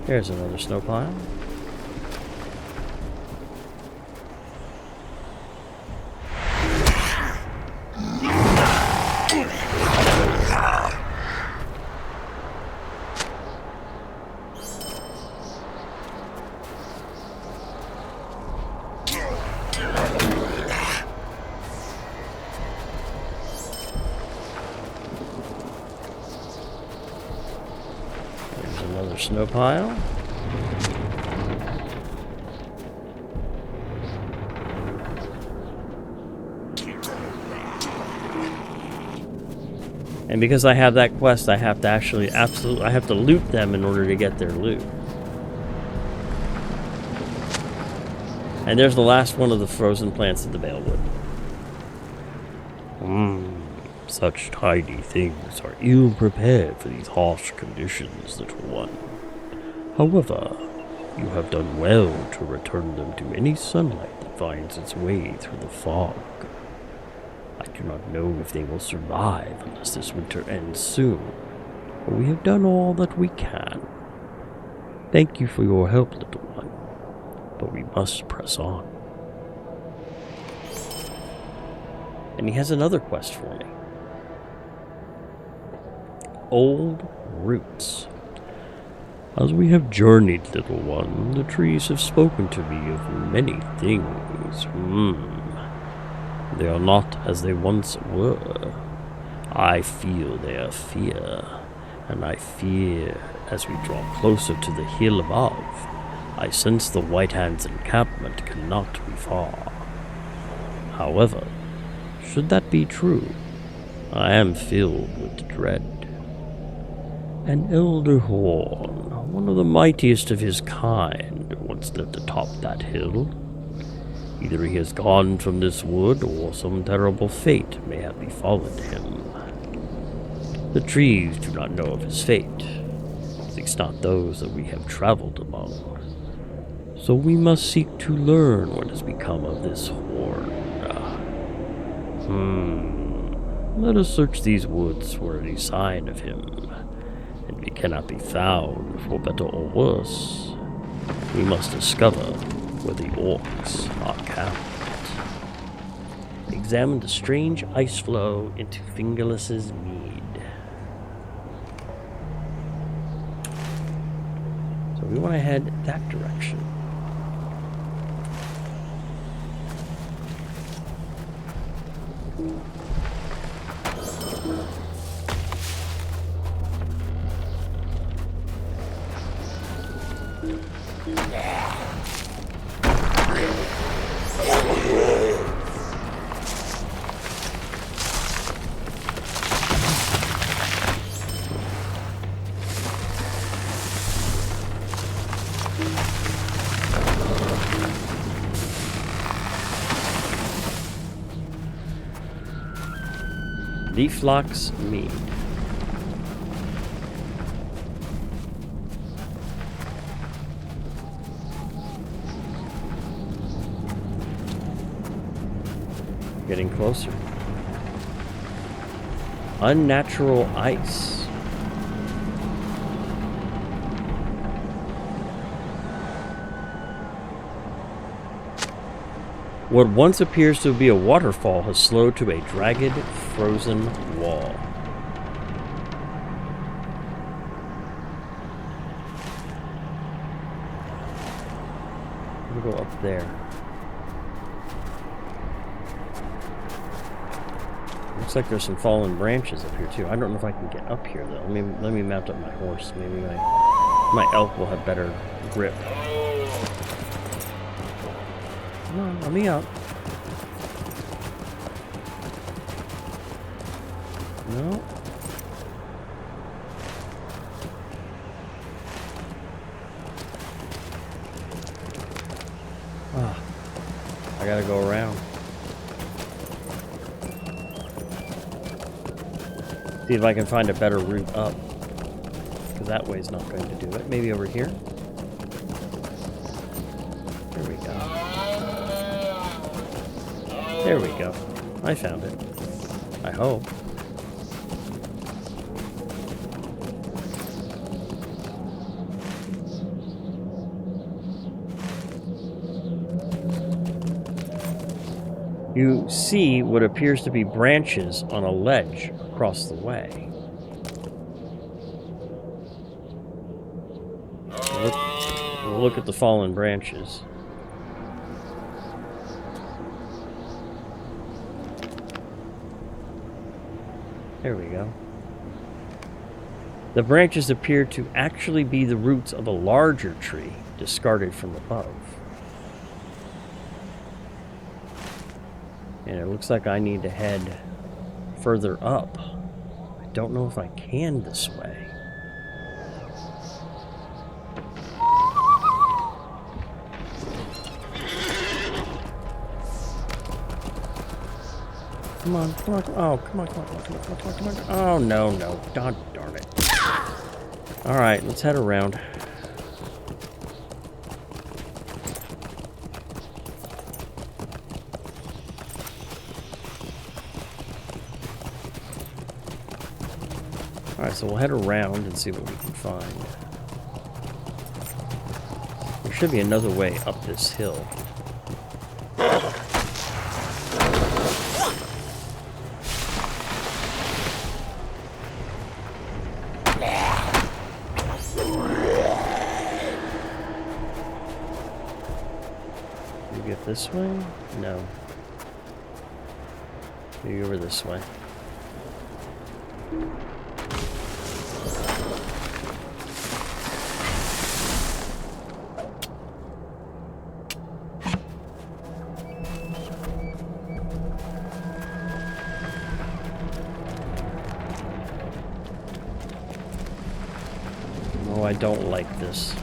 There's another snow pile. Another snow pile. And because I have that quest, I have to actually I have to loot them in order to get their loot. And there's the last one of the frozen plants of the Balewood. Such tiny things are ill prepared for these harsh conditions, little one. However, you have done well to return them to any sunlight that finds its way through the fog. I do not know if they will survive unless this winter ends soon, but we have done all that we can. Thank you for your help, little one, but we must press on. And he has another quest for me. Old Roots. As we have journeyed, little one, the trees have spoken to me of many things. They are not as they once were. I feel their fear, and I fear as we draw closer to the hill above. I sense the White Hand's encampment cannot be far. However, should that be true, I am filled with dread. An elder horn, one of the mightiest of his kind, once lived atop that hill. Either he has gone from this wood, or some terrible fate may have befallen him. The trees do not know of his fate, at least not those that we have traveled among. So we must seek to learn what has become of this horn. Let us search these woods for any sign of him. And if he cannot be found, for better or worse, we must discover where the orcs are camped. Examine the strange ice flow into Fingerless's mead. So we want to head that direction. Leaflock's mead. Getting closer. Unnatural ice. What once appears to be a waterfall has slowed to a jagged, frozen wall. there. Looks like there's some fallen branches up here too. I don't know if I can get up here though. Let me mount up my horse. Maybe my elk will have better grip. Come on, let me up. No. Ah, I gotta go around. See if I can find a better route up. Because that way's not going to do it. Maybe over here? There we go. There we go. I found it. I hope. You see what appears to be branches on a ledge across the way. We'll look at the fallen branches. There we go. The branches appear to actually be the roots of a larger tree discarded from above. And it looks like I need to head further up. I don't know if I can this way. Come on, come on, oh, come on, come on, come on, come on, come on, come on. Oh, no, no, God darn it. Alright, let's head around. Alright, so we'll head around and see what we can find. There should be another way up this hill. You get this way? No. Maybe over this way. Oh, I don't like this.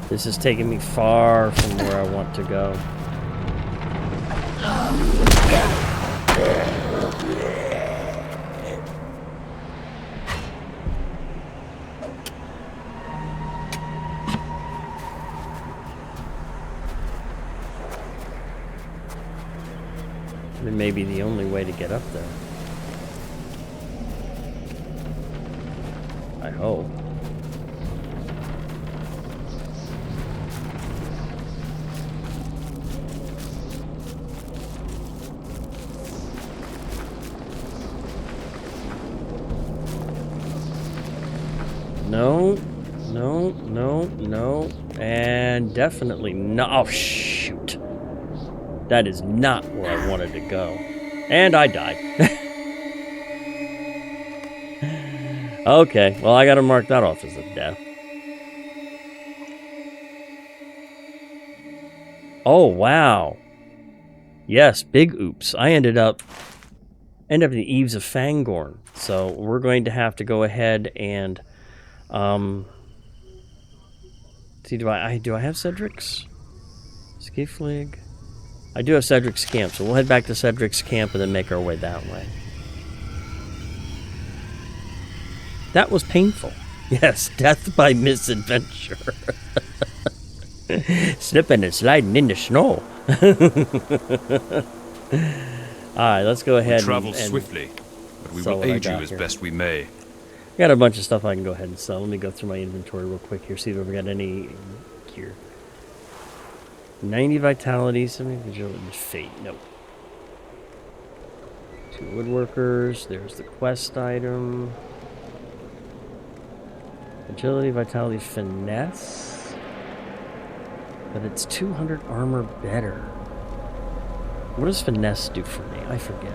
This is taking me far from where I want to go. It may be the only way to get up there. I hope. No, no, no, no, and definitely no. Oh, shoot. That is not where I wanted to go. And I died. Okay, well, I gotta mark that off as a death. Oh, wow. Yes, big oops. I ended up in the Eaves of Fangorn. So we're going to have to go ahead and see, do I have Cedric's Skifflig? I do have Cedric's camp, so we'll head back to Cedric's camp and then make our way that way. That was painful. Yes, death by misadventure. Slipping and sliding in the snow. Alright, let's go ahead we travel swiftly, but we will aid you as best we may. Got a bunch of stuff I can go ahead and sell. Let me go through my inventory real quick here, see if we've got any gear. 90 vitality, 70 agility, fate. Nope. 2 woodworkers. There's the quest item. Agility, vitality, finesse. But it's 200 armor better. What does finesse do for me? I forget.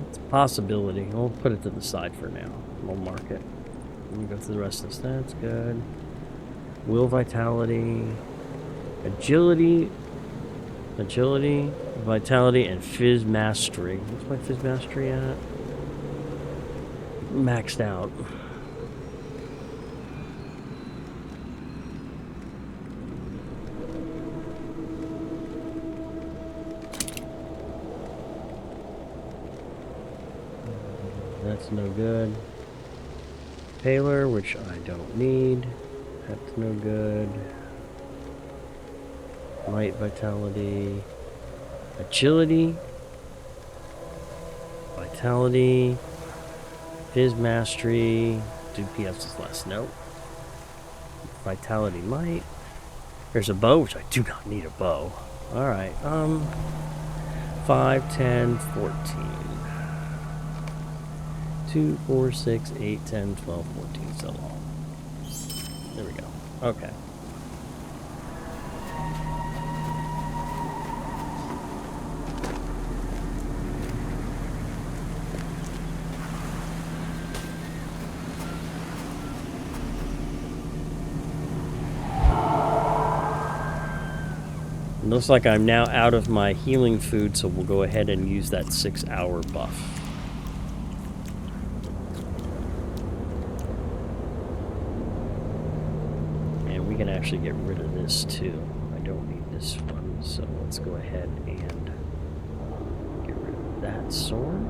It's a possibility. We'll put it to the side for now. We'll mark it. Let me go through the rest of this. That's good. Will vitality, agility, vitality, and fizz mastery. What's my fizz mastery at? Maxed out. That's no good. Paler, which I don't need. That's no good. Light, vitality, agility, vitality, fizz mastery. Do PFs is less. Nope. Vitality might. There's a bow, which I do not need a bow. Alright, 5, 10, 14. 2, 4, 6, 8, 10, 12, 14, so on. There we go. Okay. Looks like I'm now out of my healing food, so we'll go ahead and use that 6-hour buff. And we can actually get rid of this too. I don't need this one, so let's go ahead and get rid of that sword.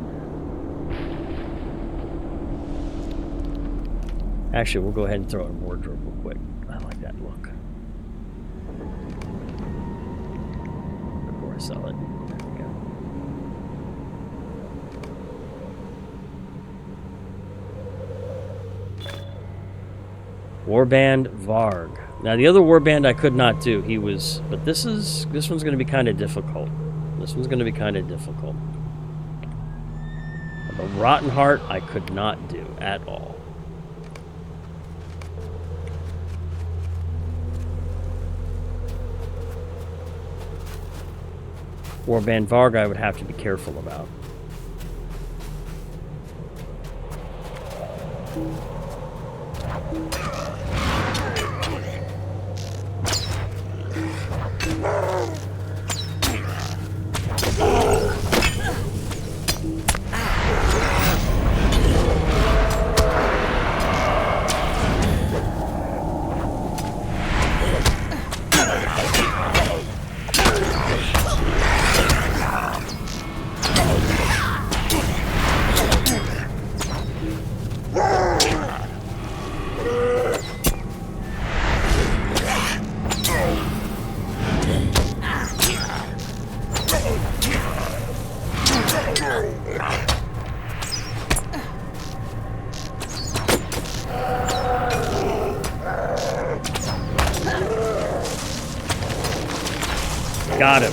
Actually, we'll go ahead and throw in wardrobe real quick. I like that look. Sell it. There we go. Warband Varg. Now the other warband I could not do. He was, but this one's going to be kind of difficult. This one's going to be kind of difficult. The Rotten Heart I could not do at all. Warband Varg I would have to be careful about. Got him.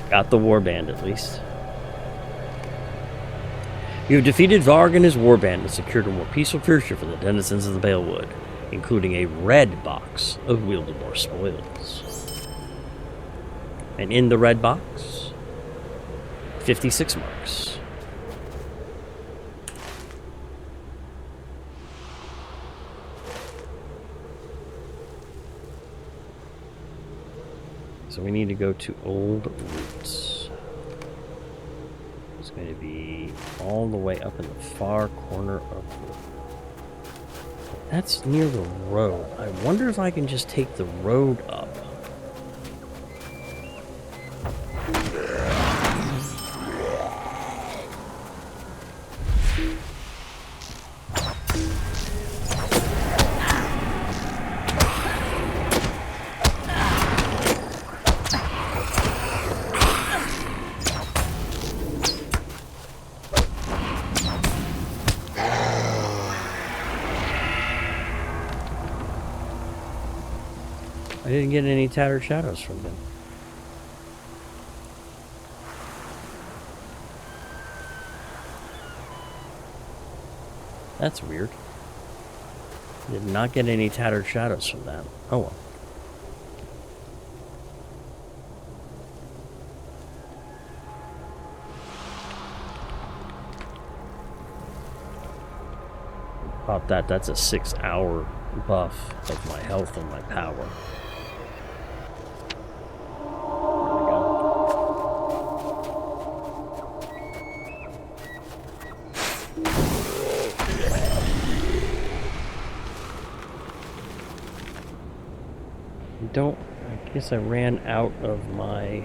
Got the warband at least. You have defeated Varg and his warband and secured a more peaceful future for the denizens of the Balewood, including a red box of Wildermore spoils. And in the red box, 56 marks. So we need to go to Old Roots. It's going to be all the way up in the far corner of the... That's near the road. I wonder if I can just take the road up. I didn't get any tattered shadows from him. That's weird. Did not get any tattered shadows from that. Oh well. About that, that's a 6-hour buff of my health and my power. There we go. I guess I ran out of my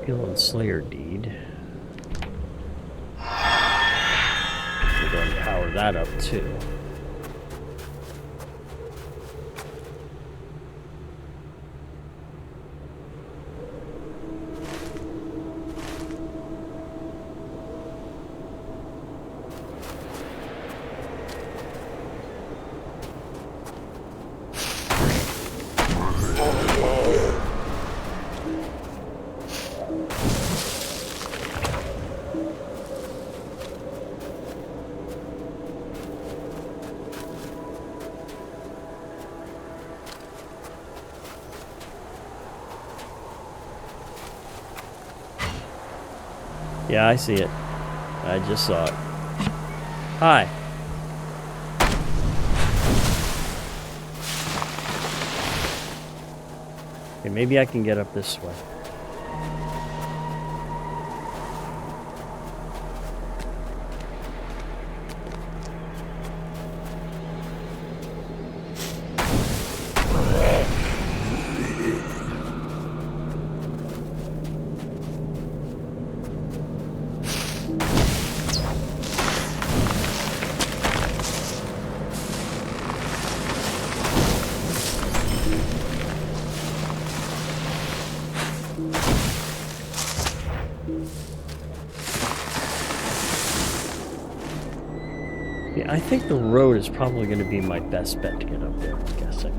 skill and slayer deed. We're going to power that up too. Yeah, I see it. I just saw it. Hi. Okay, maybe I can get up this way. Yeah, I think the road is probably going to be my best bet to get up there, I'm guessing.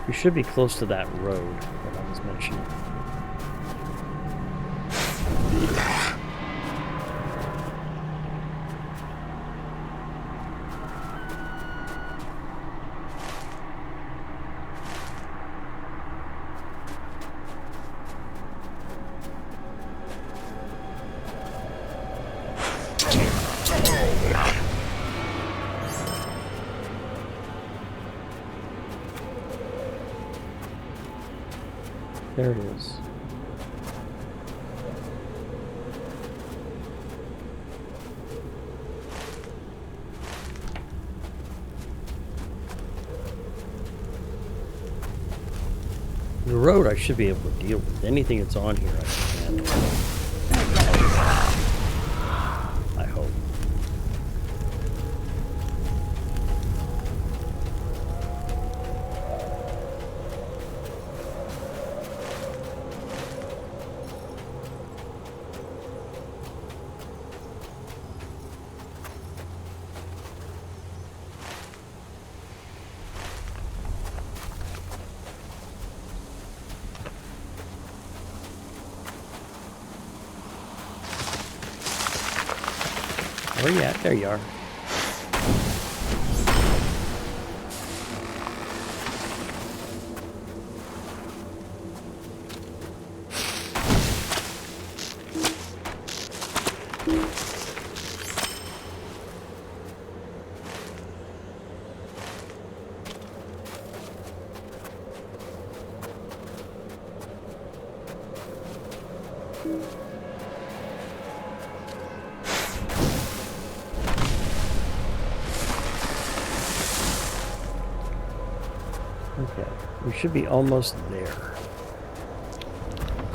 We should be close to that road that I was mentioning. There it is. The road I should be able to deal with. Anything that's on here I can handle. I hope. Where you at? There you are. Okay, we should be almost there.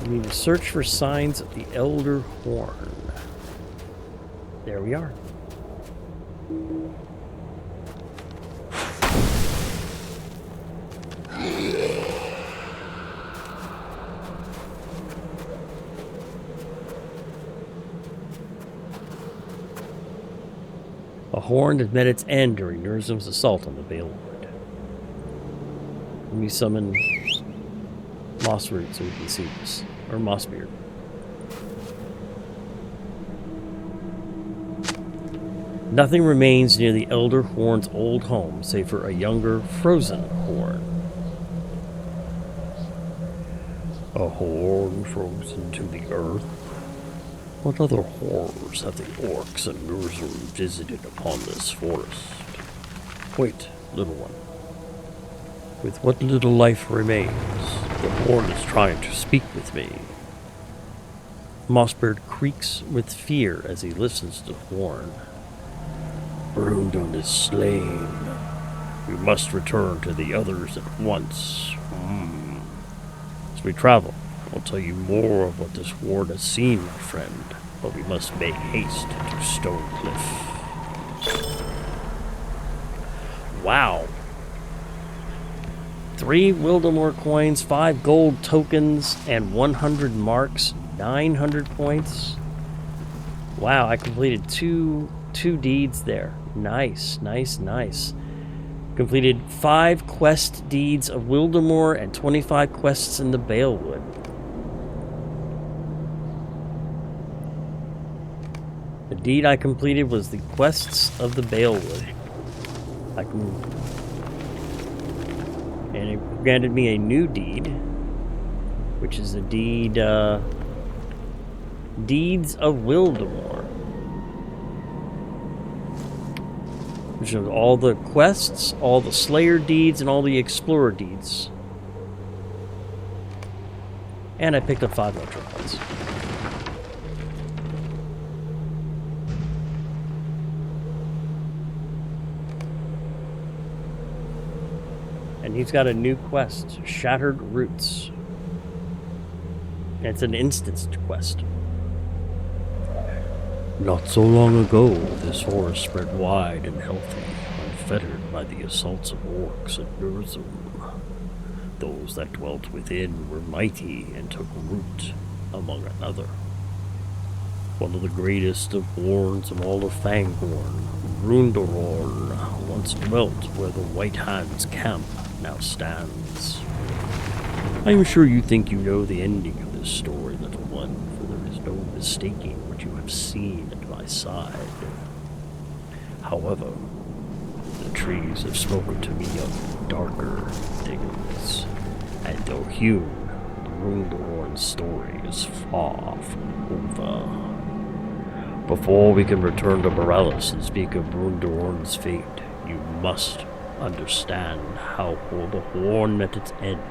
We need to search for signs of the Elder Horn. There we are. A horn had met its end during Nurzum's assault on the Balewood. Let me summon Mossroot so we can see this. Or Mossbeard. Nothing remains near the Elder Horn's old home save for a younger, frozen horn. A horn frozen to the earth? What other horrors have the orcs and Nurzum visited upon this forest? Wait, little one. With what little life remains, the horn is trying to speak with me. Mossbeard creaks with fear as he listens to the horn. Brundon is slain. We must return to the others at once. As we travel, I'll tell you more of what this horn has seen, my friend, but we must make haste to Stone Cliff. Wow. 3 Wildermore coins, 5 gold tokens, and 100 marks, 900 points. Wow, I completed two deeds there. Nice, nice, nice. Completed 5 quest deeds of Wildermore and 25 quests in the Balewood. The deed I completed was the quests of the Balewood. And it granted me a new deed, which is the deed, Deeds of Wildermore. Which is all the quests, all the Slayer deeds, and all the Explorer deeds. And I picked up 5 LOTRO points. And he's got a new quest, Shattered Roots. And it's an instanced quest. Not so long ago, this forest spread wide and healthy, unfettered by the assaults of orcs and Nurzum. Those that dwelt within were mighty and took root, among another. One of the greatest of horns of all of Fanghorn, Brundororn, once dwelt where the White Hand's camp now stands. I am sure you think you know the ending of this story, little one, for there is no mistaking what you have seen at my side. However, the trees have spoken to me of darker things, and though hewn, Brundororn's story is far from over. Before we can return to Morales and speak of Brundororn's fate, you must understand how the horn met its end,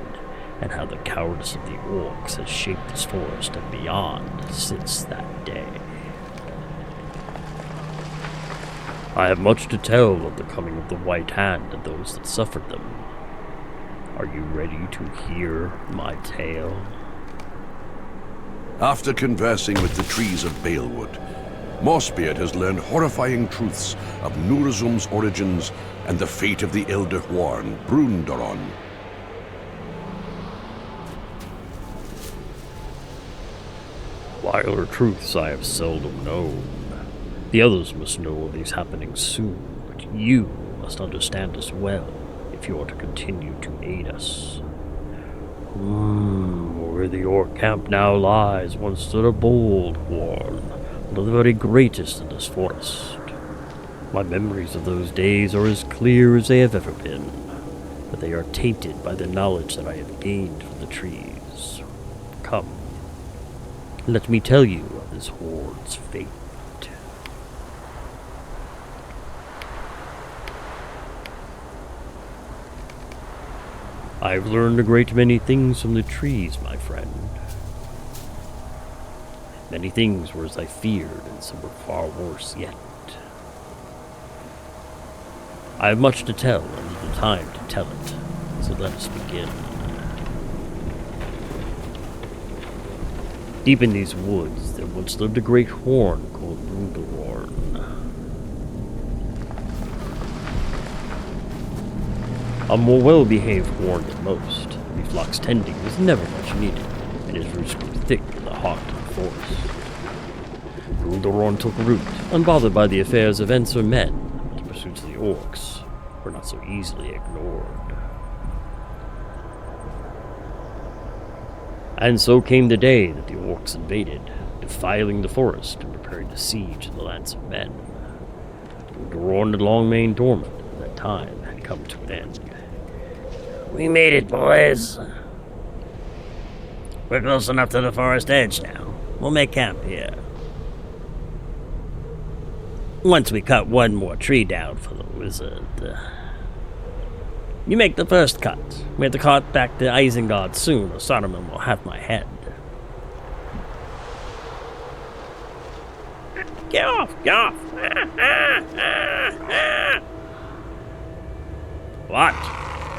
and how the cowardice of the orcs has shaped this forest and beyond since that day. I have much to tell of the coming of the White Hand and those that suffered them. Are you ready to hear my tale? After conversing with the trees of Balewood, Mossbeard has learned horrifying truths of Nurzum's origins and the fate of the Elder Horn, Brundoron. Wilder truths I have seldom known. The others must know of these happenings soon, but you must understand as well if you are to continue to aid us. Where the orc camp now lies once stood a bold horn, one of the very greatest in this forest. My memories of those days are as clear as they have ever been, but they are tainted by the knowledge that I have gained from the trees. Come, let me tell you of this horde's fate. I've learned a great many things from the trees, my friend. Many things were as I feared, and some were far worse yet. I have much to tell, and little time to tell it, so let us begin. Deep in these woods, there once lived a great horn called Wildermore. A more well-behaved horn than most, the flock's tending was never much needed, and his roots grew thick in the heart of the forest. Wildermore took root, unbothered by the affairs of Ents or men. The pursuits of the orcs were not so easily ignored. And so came the day that the orcs invaded, defiling the forest and preparing to siege the lands of men. Wildermore had long remained dormant, and that time had come to an end. We made it, boys. We're close enough to the forest edge now. We'll make camp here. Once we cut one more tree down for the wizard. You make the first cut. We have to cart back to Isengard soon, or Saruman will have my head. Get off! Get off! What?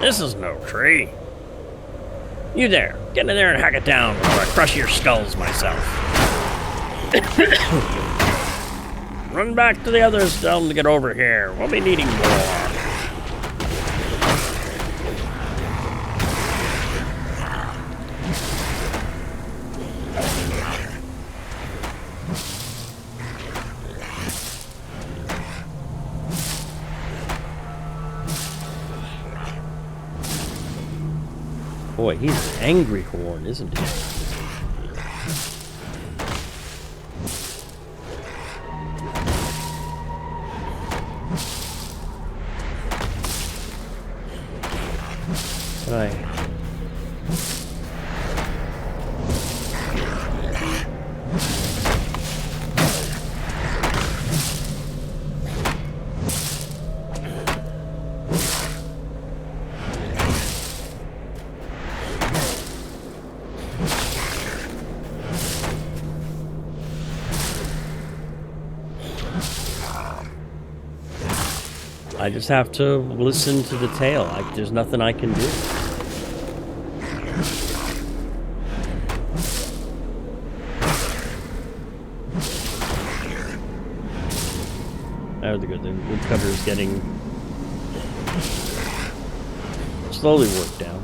This is no tree. You there, get in there and hack it down before I crush your skulls myself. Run back to the others, tell them to get over here. We'll be needing more. Boy, he's an angry horn, isn't he? Right. I just have to listen to the tale. There's nothing I can do. Oh, the woodcutter is getting slowly worked down.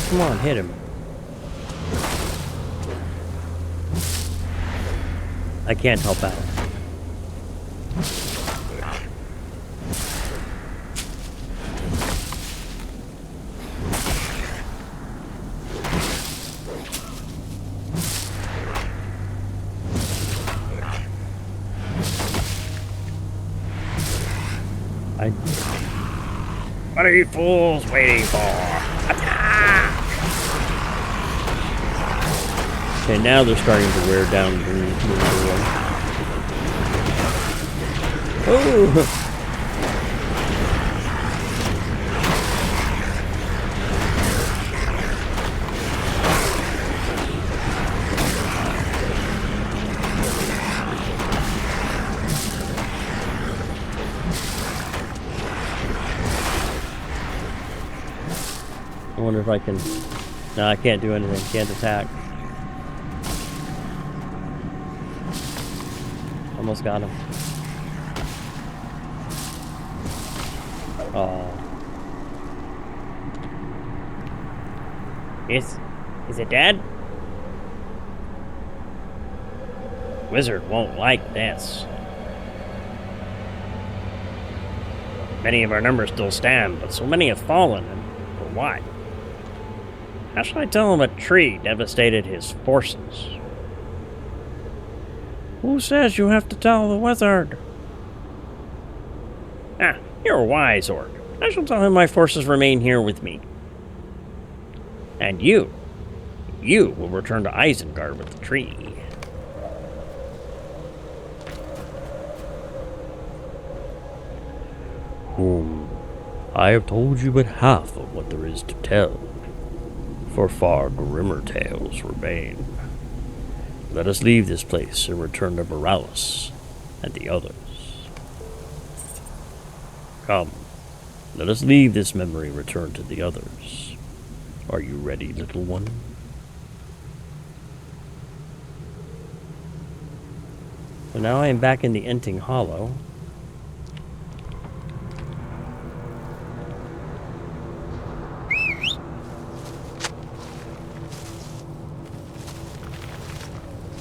Come on, hit him. I can't help out. What are you fools waiting for? Okay, now they're starting to wear down the one. Oh! I wonder if I can... No, I can't do anything. Can't attack. Almost got him. Oh. Is it dead? Wizard won't like this. Many of our numbers still stand, but so many have fallen, and for why? How shall I tell him a tree devastated his forces? Who says you have to tell the wizard? Ah, you're a wise orc. I shall tell him my forces remain here with me. And you will return to Isengard with the tree. I have told you but half of what there is to tell, for far grimmer tales remain. Let us leave this place and return to Borealis and the others. Come, let us leave this memory and return to the others. Are you ready, little one? So now I am back in the Enting Hollow.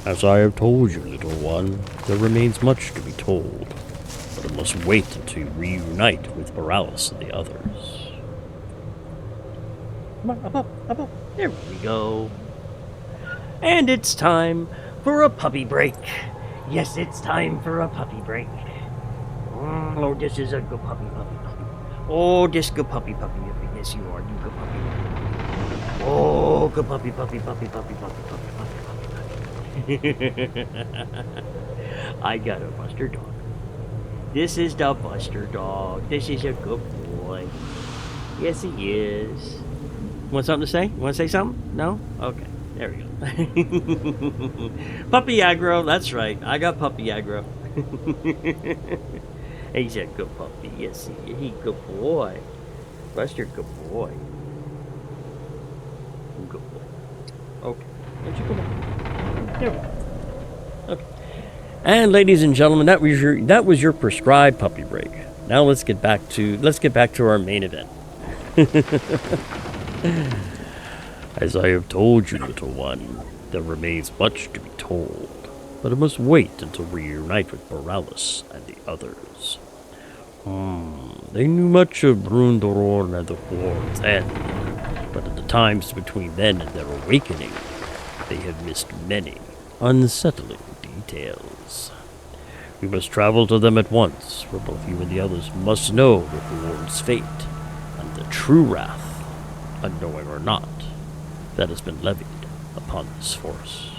As I have told you, little one, there remains much to be told, but it must wait until you reunite with Borealis and the others. Up. There we go. And it's time for a puppy break. Yes, it's time for a puppy break. Oh, this is a good puppy. Oh, this good puppy. Yes, you are. You good puppy. Oh, good puppy. I got a Buster dog. This is the Buster dog. This is a good boy. Yes, he is. Want something to say? Want to say something? No? Okay. There we go. Puppy aggro. That's right. I got puppy aggro. He's a good puppy. Yes, he's a good boy. Buster, good boy. Good boy. Okay. Why don't you come on? There we go. Okay. And ladies and gentlemen, that was your prescribed puppy break. Now let's get back to our main event. As I have told you, little one, there remains much to be told, but it must wait until we reunite with Borealis and the others. They knew much of Brundororn and the War's end, but in the times between then and their awakening, they have missed many unsettling details. We must travel to them at once, for both you and the others must know of the Lord's fate and the true wrath, unknowing or not, that has been levied upon this forest.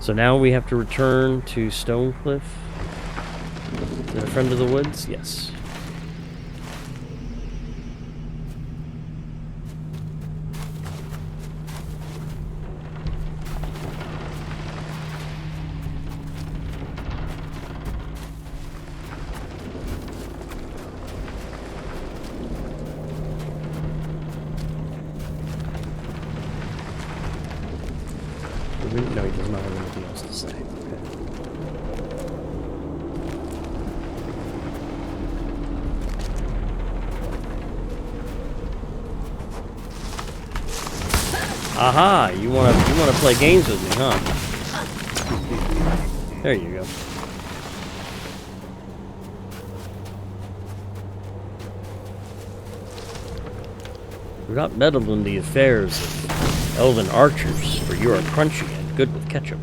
So now we have to return to Stonecliff, the friend of the woods. Yes. No, he does not have anything else to say. Okay. Aha! You wanna play games with me, huh? There you go. Do not meddle in the affairs of elven archers, for you are crunchy and good with ketchup.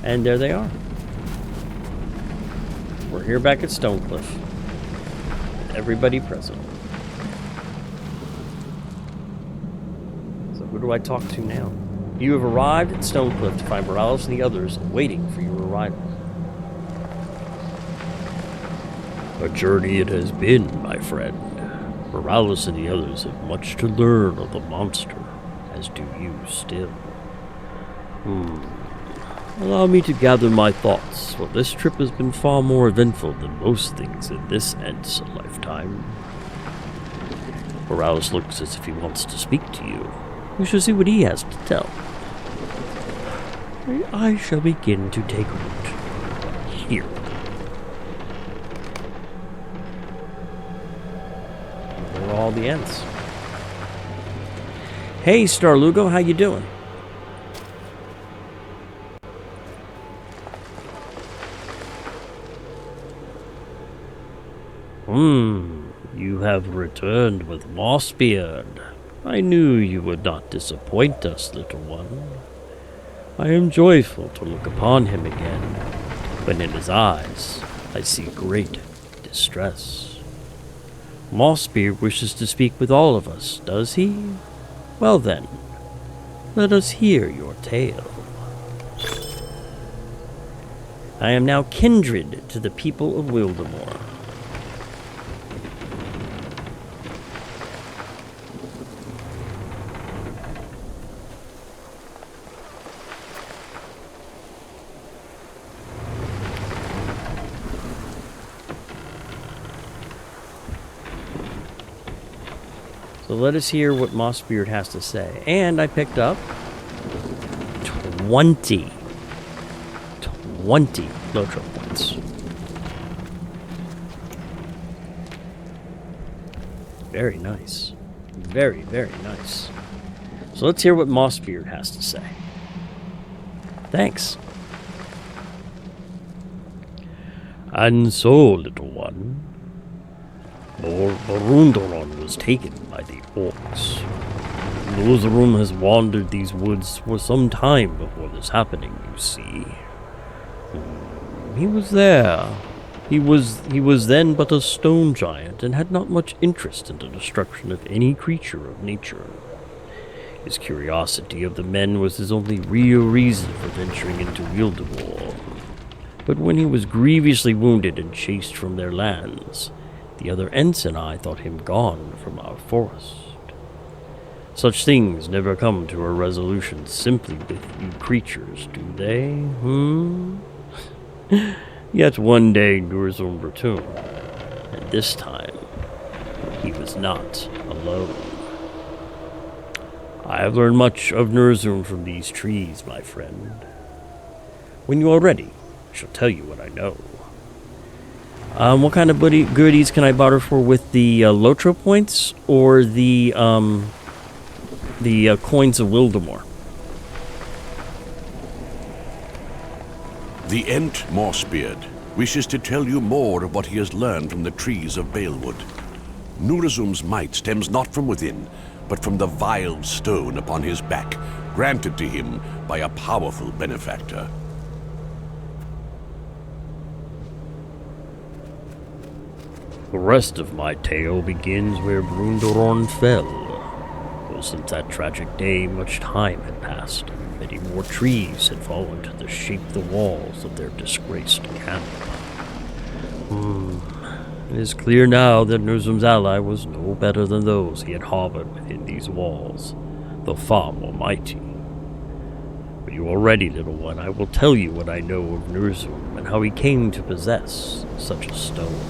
And there they are. We're here back at Stonecliff. Everybody present. So who do I talk to now? You have arrived at Stonecliff to find Borealis and the others waiting for your arrival. A journey it has been, my friend. Borealis and the others have much to learn of the monster as do you still. Allow me to gather my thoughts, for this trip has been far more eventful than most things in this Ents lifetime. Morales looks as if he wants to speak to you. We shall see what he has to tell. I shall begin to take root here. There are all the Ents. Hey, Star Lugo, how you doing? You have returned with Mossbeard. I knew you would not disappoint us, little one. I am joyful to look upon him again, but in his eyes I see great distress. Mossbeard wishes to speak with all of us, does he? Well then, let us hear your tale. I am now kindred to the people of Wildermore. So let us hear what Mossbeard has to say. And I picked up 20 LOTRO points. Very nice. Very, very nice. So let's hear what Mossbeard has to say. Thanks. And so, little one, Borundoron was taken by the orcs. Nurzum has wandered these woods for some time before this happening, you see. He was there. He was then but a stone giant and had not much interest in the destruction of any creature of nature. His curiosity of the men was his only real reason for venturing into Wildermore. But when he was grievously wounded and chased from their lands, the other Ents and I thought him gone from our forest. Such things never come to a resolution simply with you creatures, do they? Yet one day Nurzum returned, and this time he was not alone. I have learned much of Nurzum from these trees, my friend. When you are ready, I shall tell you what I know. What kind of goodies can I barter for with the LOTRO points or the coins of Wildermore? The Ent Mossbeard wishes to tell you more of what he has learned from the trees of Balewood. Nurzum's might stems not from within, but from the vile stone upon his back, granted to him by a powerful benefactor. The rest of my tale begins where Brundoron fell. For since that tragic day, much time had passed, and many more trees had fallen to shape the walls of their disgraced camp. It is clear now that Nurzum's ally was no better than those he had harbored within these walls, though far more mighty. When you are ready, little one, I will tell you what I know of Nurzum and how he came to possess such a stone.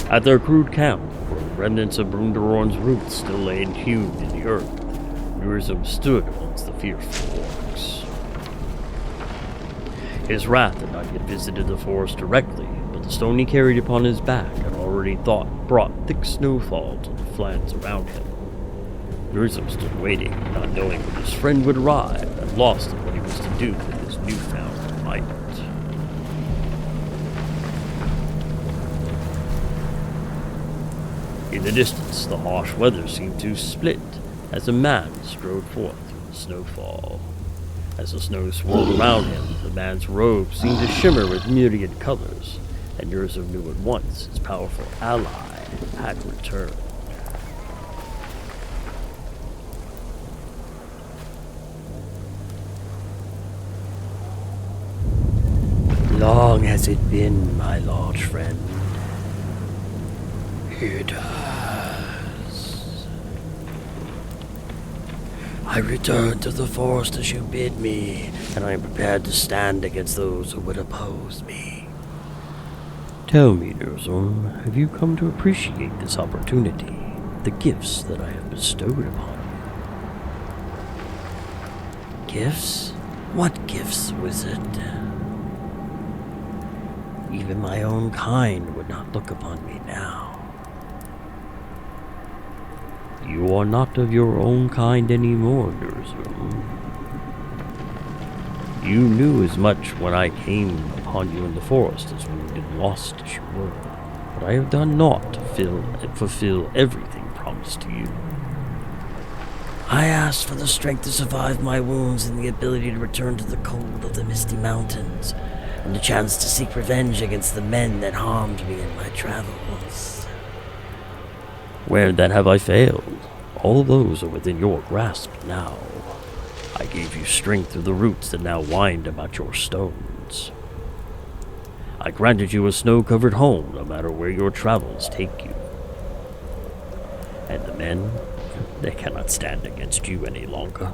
At their crude camp, where remnants of Brundoron's roots still lay hewn in the earth, Nurzum stood amongst the fearful orcs. His wrath had not yet visited the forest directly, but the stone he carried upon his back had already brought thick snowfall to the flanks around him. Nurzum stood waiting, not knowing when his friend would arrive, and lost in what he was to do with his newfound might. In the distance, the harsh weather seemed to split as a man strode forth through the snowfall. As the snow swirled around him, the man's robe seemed to shimmer with myriad colors, and Nurzum knew at once his powerful ally had returned. Long has it been, my large friend. It has. I return to the forest as you bid me, and I am prepared to stand against those who would oppose me. Tell me, Nurzum, have you come to appreciate this opportunity, the gifts that I have bestowed upon you? Gifts? What gifts, wizard? Even my own kind would not look upon me now. You are not of your own kind anymore, Nurzum. You knew as much when I came upon you in the forest as wounded and lost as you were, but I have done naught to fulfill everything promised to you. I asked for the strength to survive my wounds and the ability to return to the cold of the misty mountains, and the chance to seek revenge against the men that harmed me in my travels. Where then have I failed? All those are within your grasp now. I gave you strength through the roots that now wind about your stones. I granted you a snow-covered home no matter where your travels take you. And the men, they cannot stand against you any longer.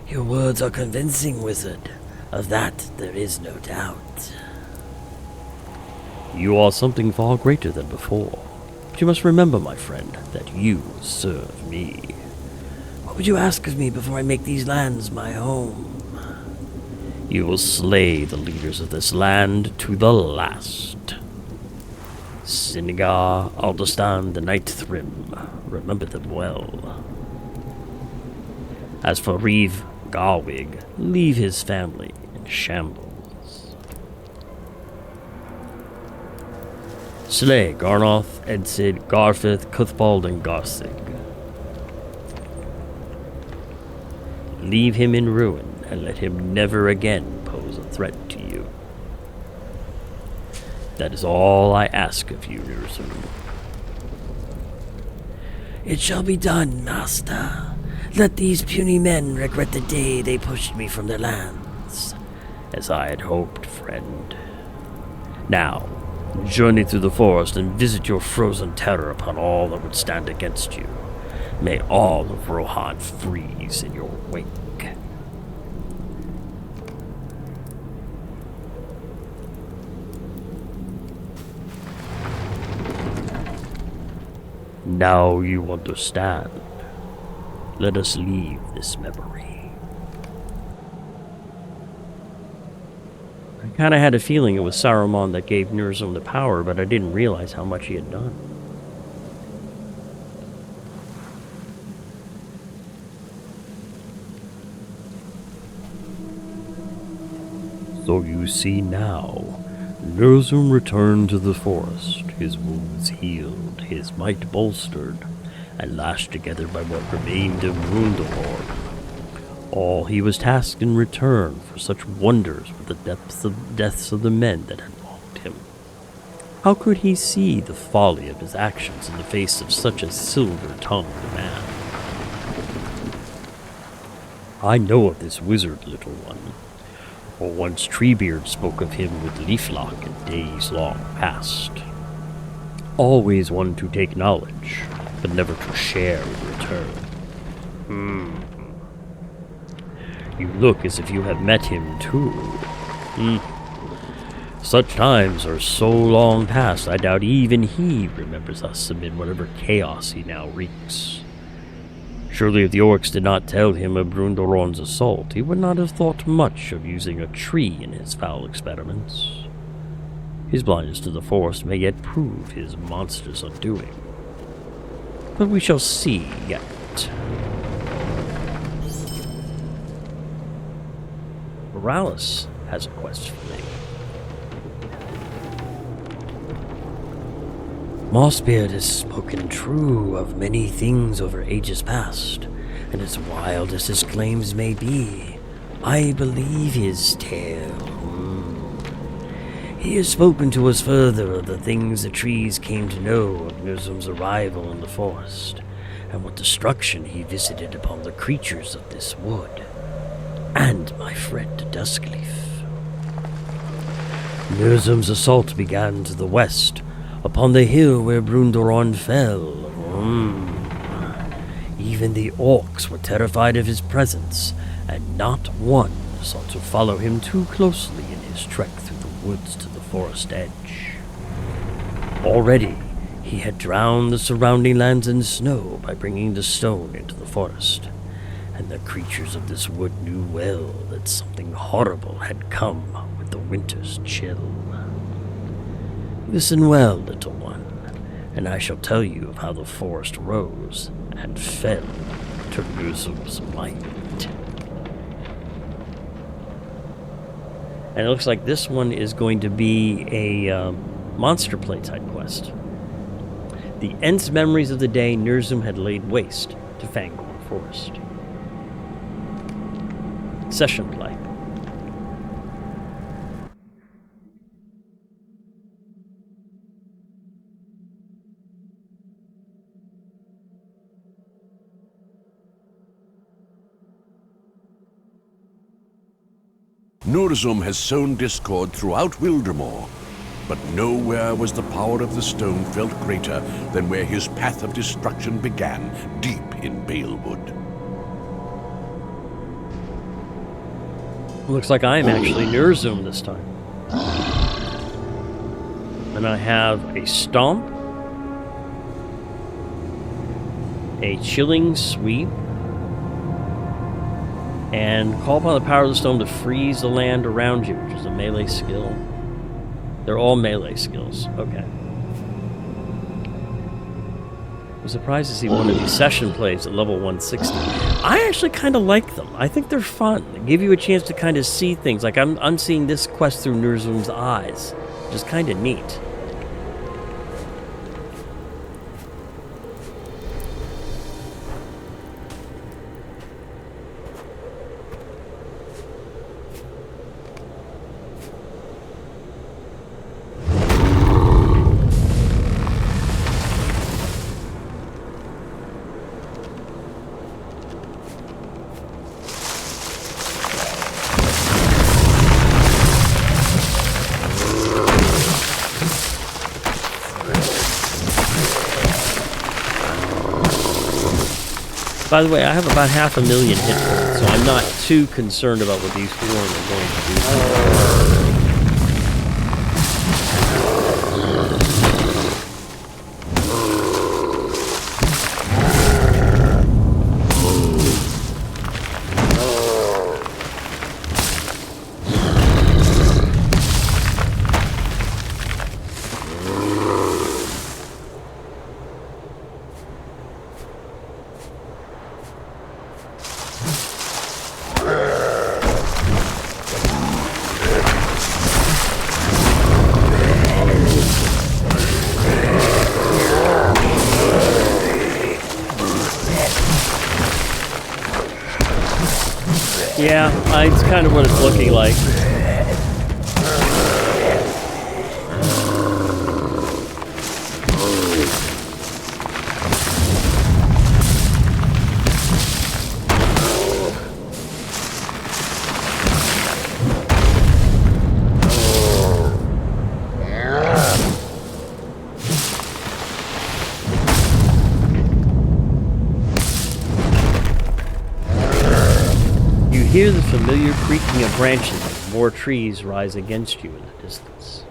Your words are convincing, wizard. Of that there is no doubt. You are something far greater than before. But you must remember, my friend, that you serve me. What would you ask of me before I make these lands my home? You will slay the leaders of this land to the last. Sinigar, Aldostan, the Night Thrim. Remember them well. As for Reeve Garwig, leave his family in shambles. Slay Garnoth, Edsid, Garfith, Cuthbald, and Garsig. Leave him in ruin, and let him never again pose a threat to you. That is all I ask of you, Nurzum. It shall be done, master. Let these puny men regret the day they pushed me from their lands, as I had hoped, friend. Now, journey through the forest and visit your frozen terror upon all that would stand against you. May all of Rohan freeze in your wake. Now you understand. Let us leave this memory. I kind of had a feeling it was Saruman that gave Nurzum the power, but I didn't realize how much he had done. So you see now, Nurzum returned to the forest, his wounds healed, his might bolstered, and lashed together by what remained of Wildermore. All he was tasked in return for such wonders were the deaths of the men that had wronged him. How could he see the folly of his actions in the face of such a silver-tongued man? I know of this wizard, little one, for once Treebeard spoke of him with Leaflock in days long past. Always one to take knowledge, but never to share in return. You look as if you have met him too. Such times are so long past, I doubt even he remembers us amid whatever chaos he now wreaks. Surely if the orcs did not tell him of Brundoron's assault, he would not have thought much of using a tree in his foul experiments. His blindness to the forest may yet prove his monstrous undoing. But we shall see yet. Morales has a quest for me. Mossbeard has spoken true of many things over ages past, and as wild as his claims may be, I believe his tale. He has spoken to us further of the things the trees came to know of Nurzum's arrival in the forest, and what destruction he visited upon the creatures of this wood, and my friend Duskleaf. Nurzum's assault began to the west, upon the hill where Brundoron fell. Even the orcs were terrified of his presence, and not one sought to follow him too closely in his trek through the woods to the forest edge. Already, he had drowned the surrounding lands in snow by bringing the stone into the forest, and the creatures of this wood knew well that something horrible had come with the winter's chill. Listen well, little one, and I shall tell you of how the forest rose and fell to Nurzum's might. And it looks like this one is going to be a monster play type quest. The Ents memories of the day Nurzum had laid waste to Fangorn Forest. Session play. Nurzum has sown discord throughout Wildermore, but nowhere was the power of the stone felt greater than where his path of destruction began, deep in Balewood. Looks like I'm actually Nurzum this time. And I have a Stomp, a Chilling Sweep, and call upon the power of the stone to freeze the land around you, which is a melee skill. They're all melee skills. Okay. I'm surprised to see one of these session plays at level 160. I actually kind of like them. I think they're fun. They give you a chance to kind of see things. Like I'm seeing this quest through Nurzum's eyes, which is kind of neat. By the way, I have about 500,000 hit points, so I'm not too concerned about what these Warren are going to do. Yeah, it's kind of what it's looking like. Hear the familiar creaking of branches as more trees rise against you in the distance.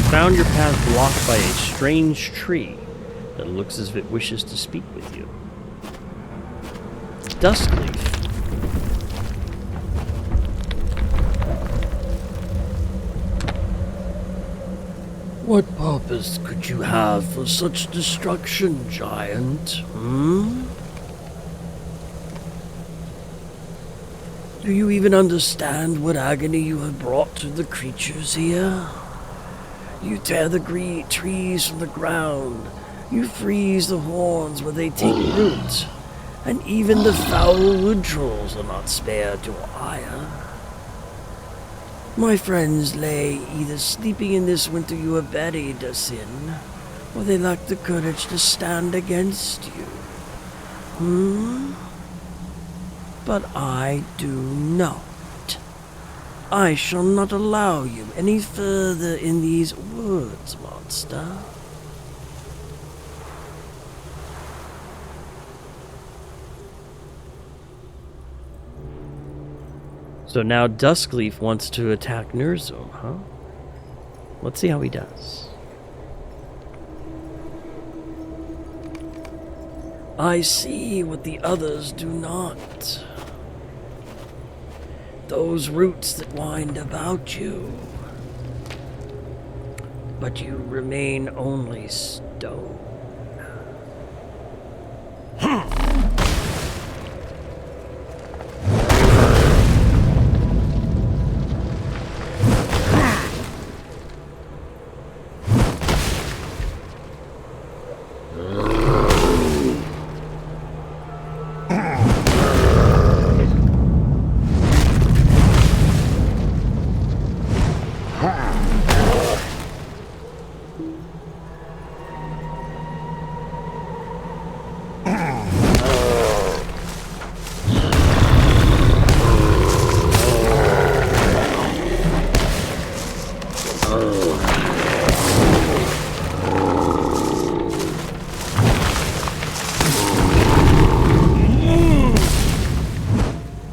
have found your path blocked by a strange tree that looks as if it wishes to speak with you. Duskleaf. What purpose could you have for such destruction, giant? Do you even understand what agony you have brought to the creatures here? You tear the trees from the ground. You freeze the horns where they take root. And even the foul wood trolls are not spared your ire. My friends lay either sleeping in this winter you have buried us in, or they lack the courage to stand against you. But I do not. I shall not allow you any further in these woods, monster. So now Duskleaf wants to attack Nurzum, huh? Let's see how he does. I see what the others do not. Those roots that wind about you. But you remain only stone.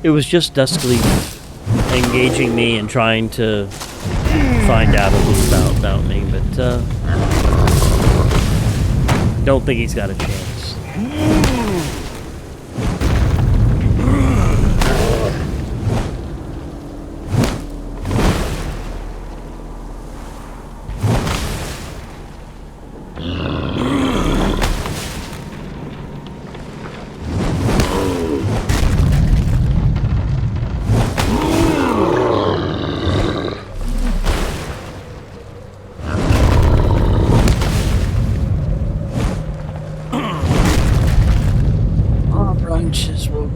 It was just Duskleaf engaging me and trying to find out a little about me, but don't think he's got a chance.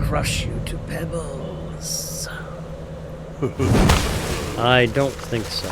Crush you to pebbles. I don't think so.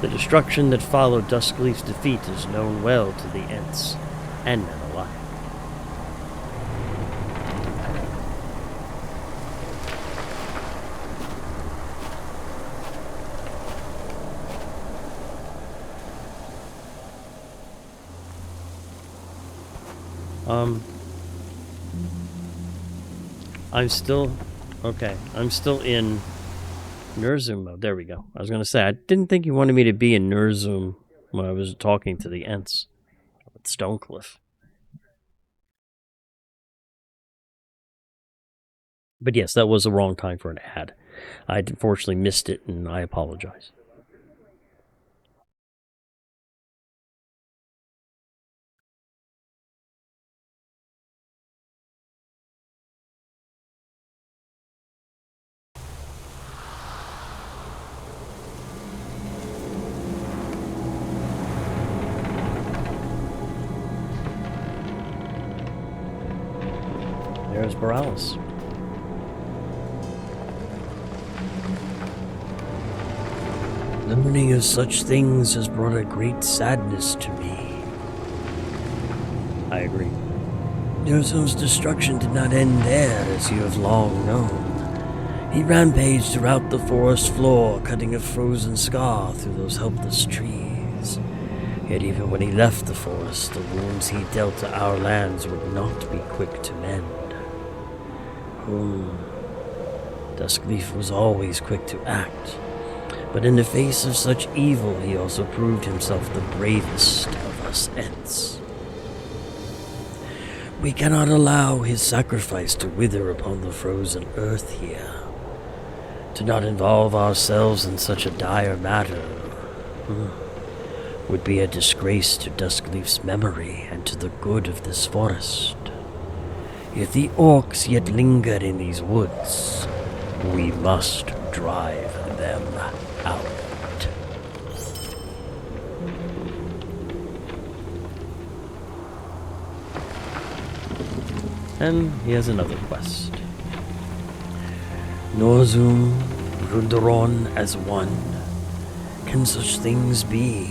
The destruction that followed Duskleaf's defeat is known well to the Ents and men alike. I'm still in Nurzum mode. There we go. I was going to say, I didn't think you wanted me to be in Nurzum when I was talking to the Ents at Stonecliff. But yes, that was the wrong time for an ad. I unfortunately missed it, and I apologize. There's Borealis. Learning of such things has brought a great sadness to me. I agree. Nurzum's destruction did not end there, as you have long known. He rampaged throughout the forest floor, cutting a frozen scar through those helpless trees. Yet even when he left the forest, the wounds he dealt to our lands would not be quick to mend. Duskleaf was always quick to act, but in the face of such evil, he also proved himself the bravest of us Ents. We cannot allow his sacrifice to wither upon the frozen earth here. To not involve ourselves in such a dire matter would be a disgrace to Duskleaf's memory and to the good of this forest. If the orcs yet linger in these woods, we must drive them out. And he has another quest. Nurzum, Rundaron as one. Can such things be?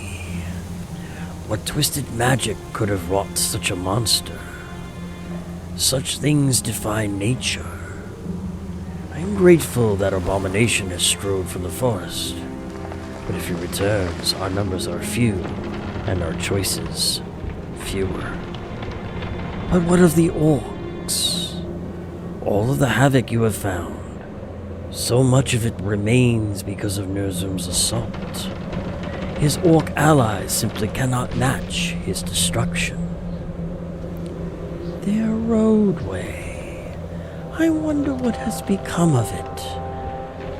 What twisted magic could have wrought such a monster? Such things defy nature. I am grateful that Abomination has strode from the forest, but if he returns, our numbers are few, and our choices fewer. But what of the orcs? All of the havoc you have found, so much of it remains because of Nurzum's assault. His orc allies simply cannot match his destruction. Their roadway. I wonder what has become of it,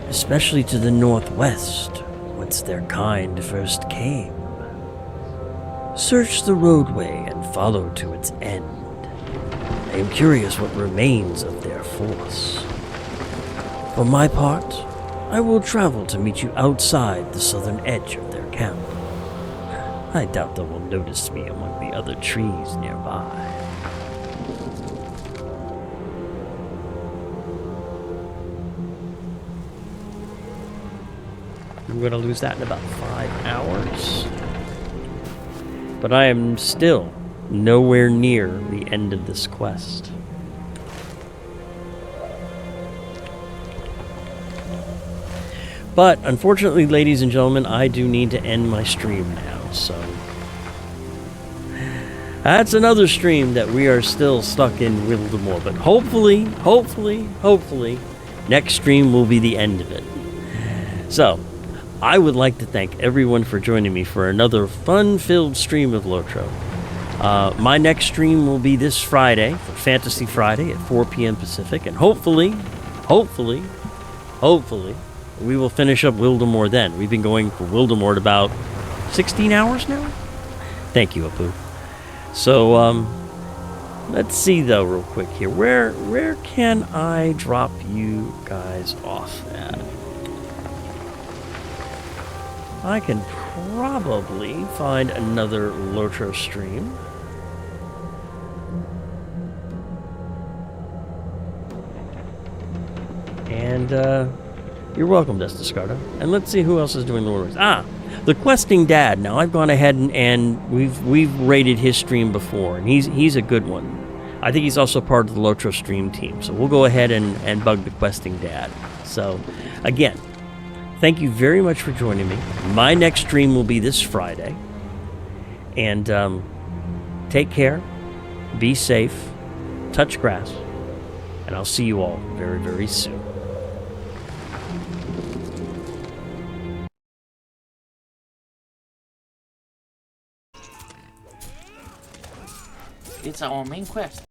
especially to the northwest, whence their kind first came. Search the roadway and follow to its end. I am curious what remains of their force. For my part, I will travel to meet you outside the southern edge of their camp. I doubt they will notice me among the other trees nearby. I'm going to lose that in about 5 hours. But I am still nowhere near the end of this quest. But unfortunately, ladies and gentlemen, I do need to end my stream now, so that's another stream that we are still stuck in Wildermore. But hopefully, next stream will be the end of it. So, I would like to thank everyone for joining me for another fun-filled stream of LOTRO. My next stream will be this Friday, for Fantasy Friday at 4 p.m. Pacific, and hopefully, we will finish up Wildermore then. We've been going for Wildermore at about 16 hours now? Thank you, Apu. So, let's see though real quick here. Where can I drop you guys off at? I can probably find another LOTRO stream. And, you're welcome, Destiscardo. And let's see who else is doing the Warhorse. The Questing Dad. Now, I've gone ahead and we've rated his stream before, and he's a good one. I think he's also part of the LOTRO stream team, so we'll go ahead and bug the Questing Dad. So, again, thank you very much for joining me. My next stream will be this Friday. And take care, be safe, touch grass, and I'll see you all very, very soon. It's our main quest.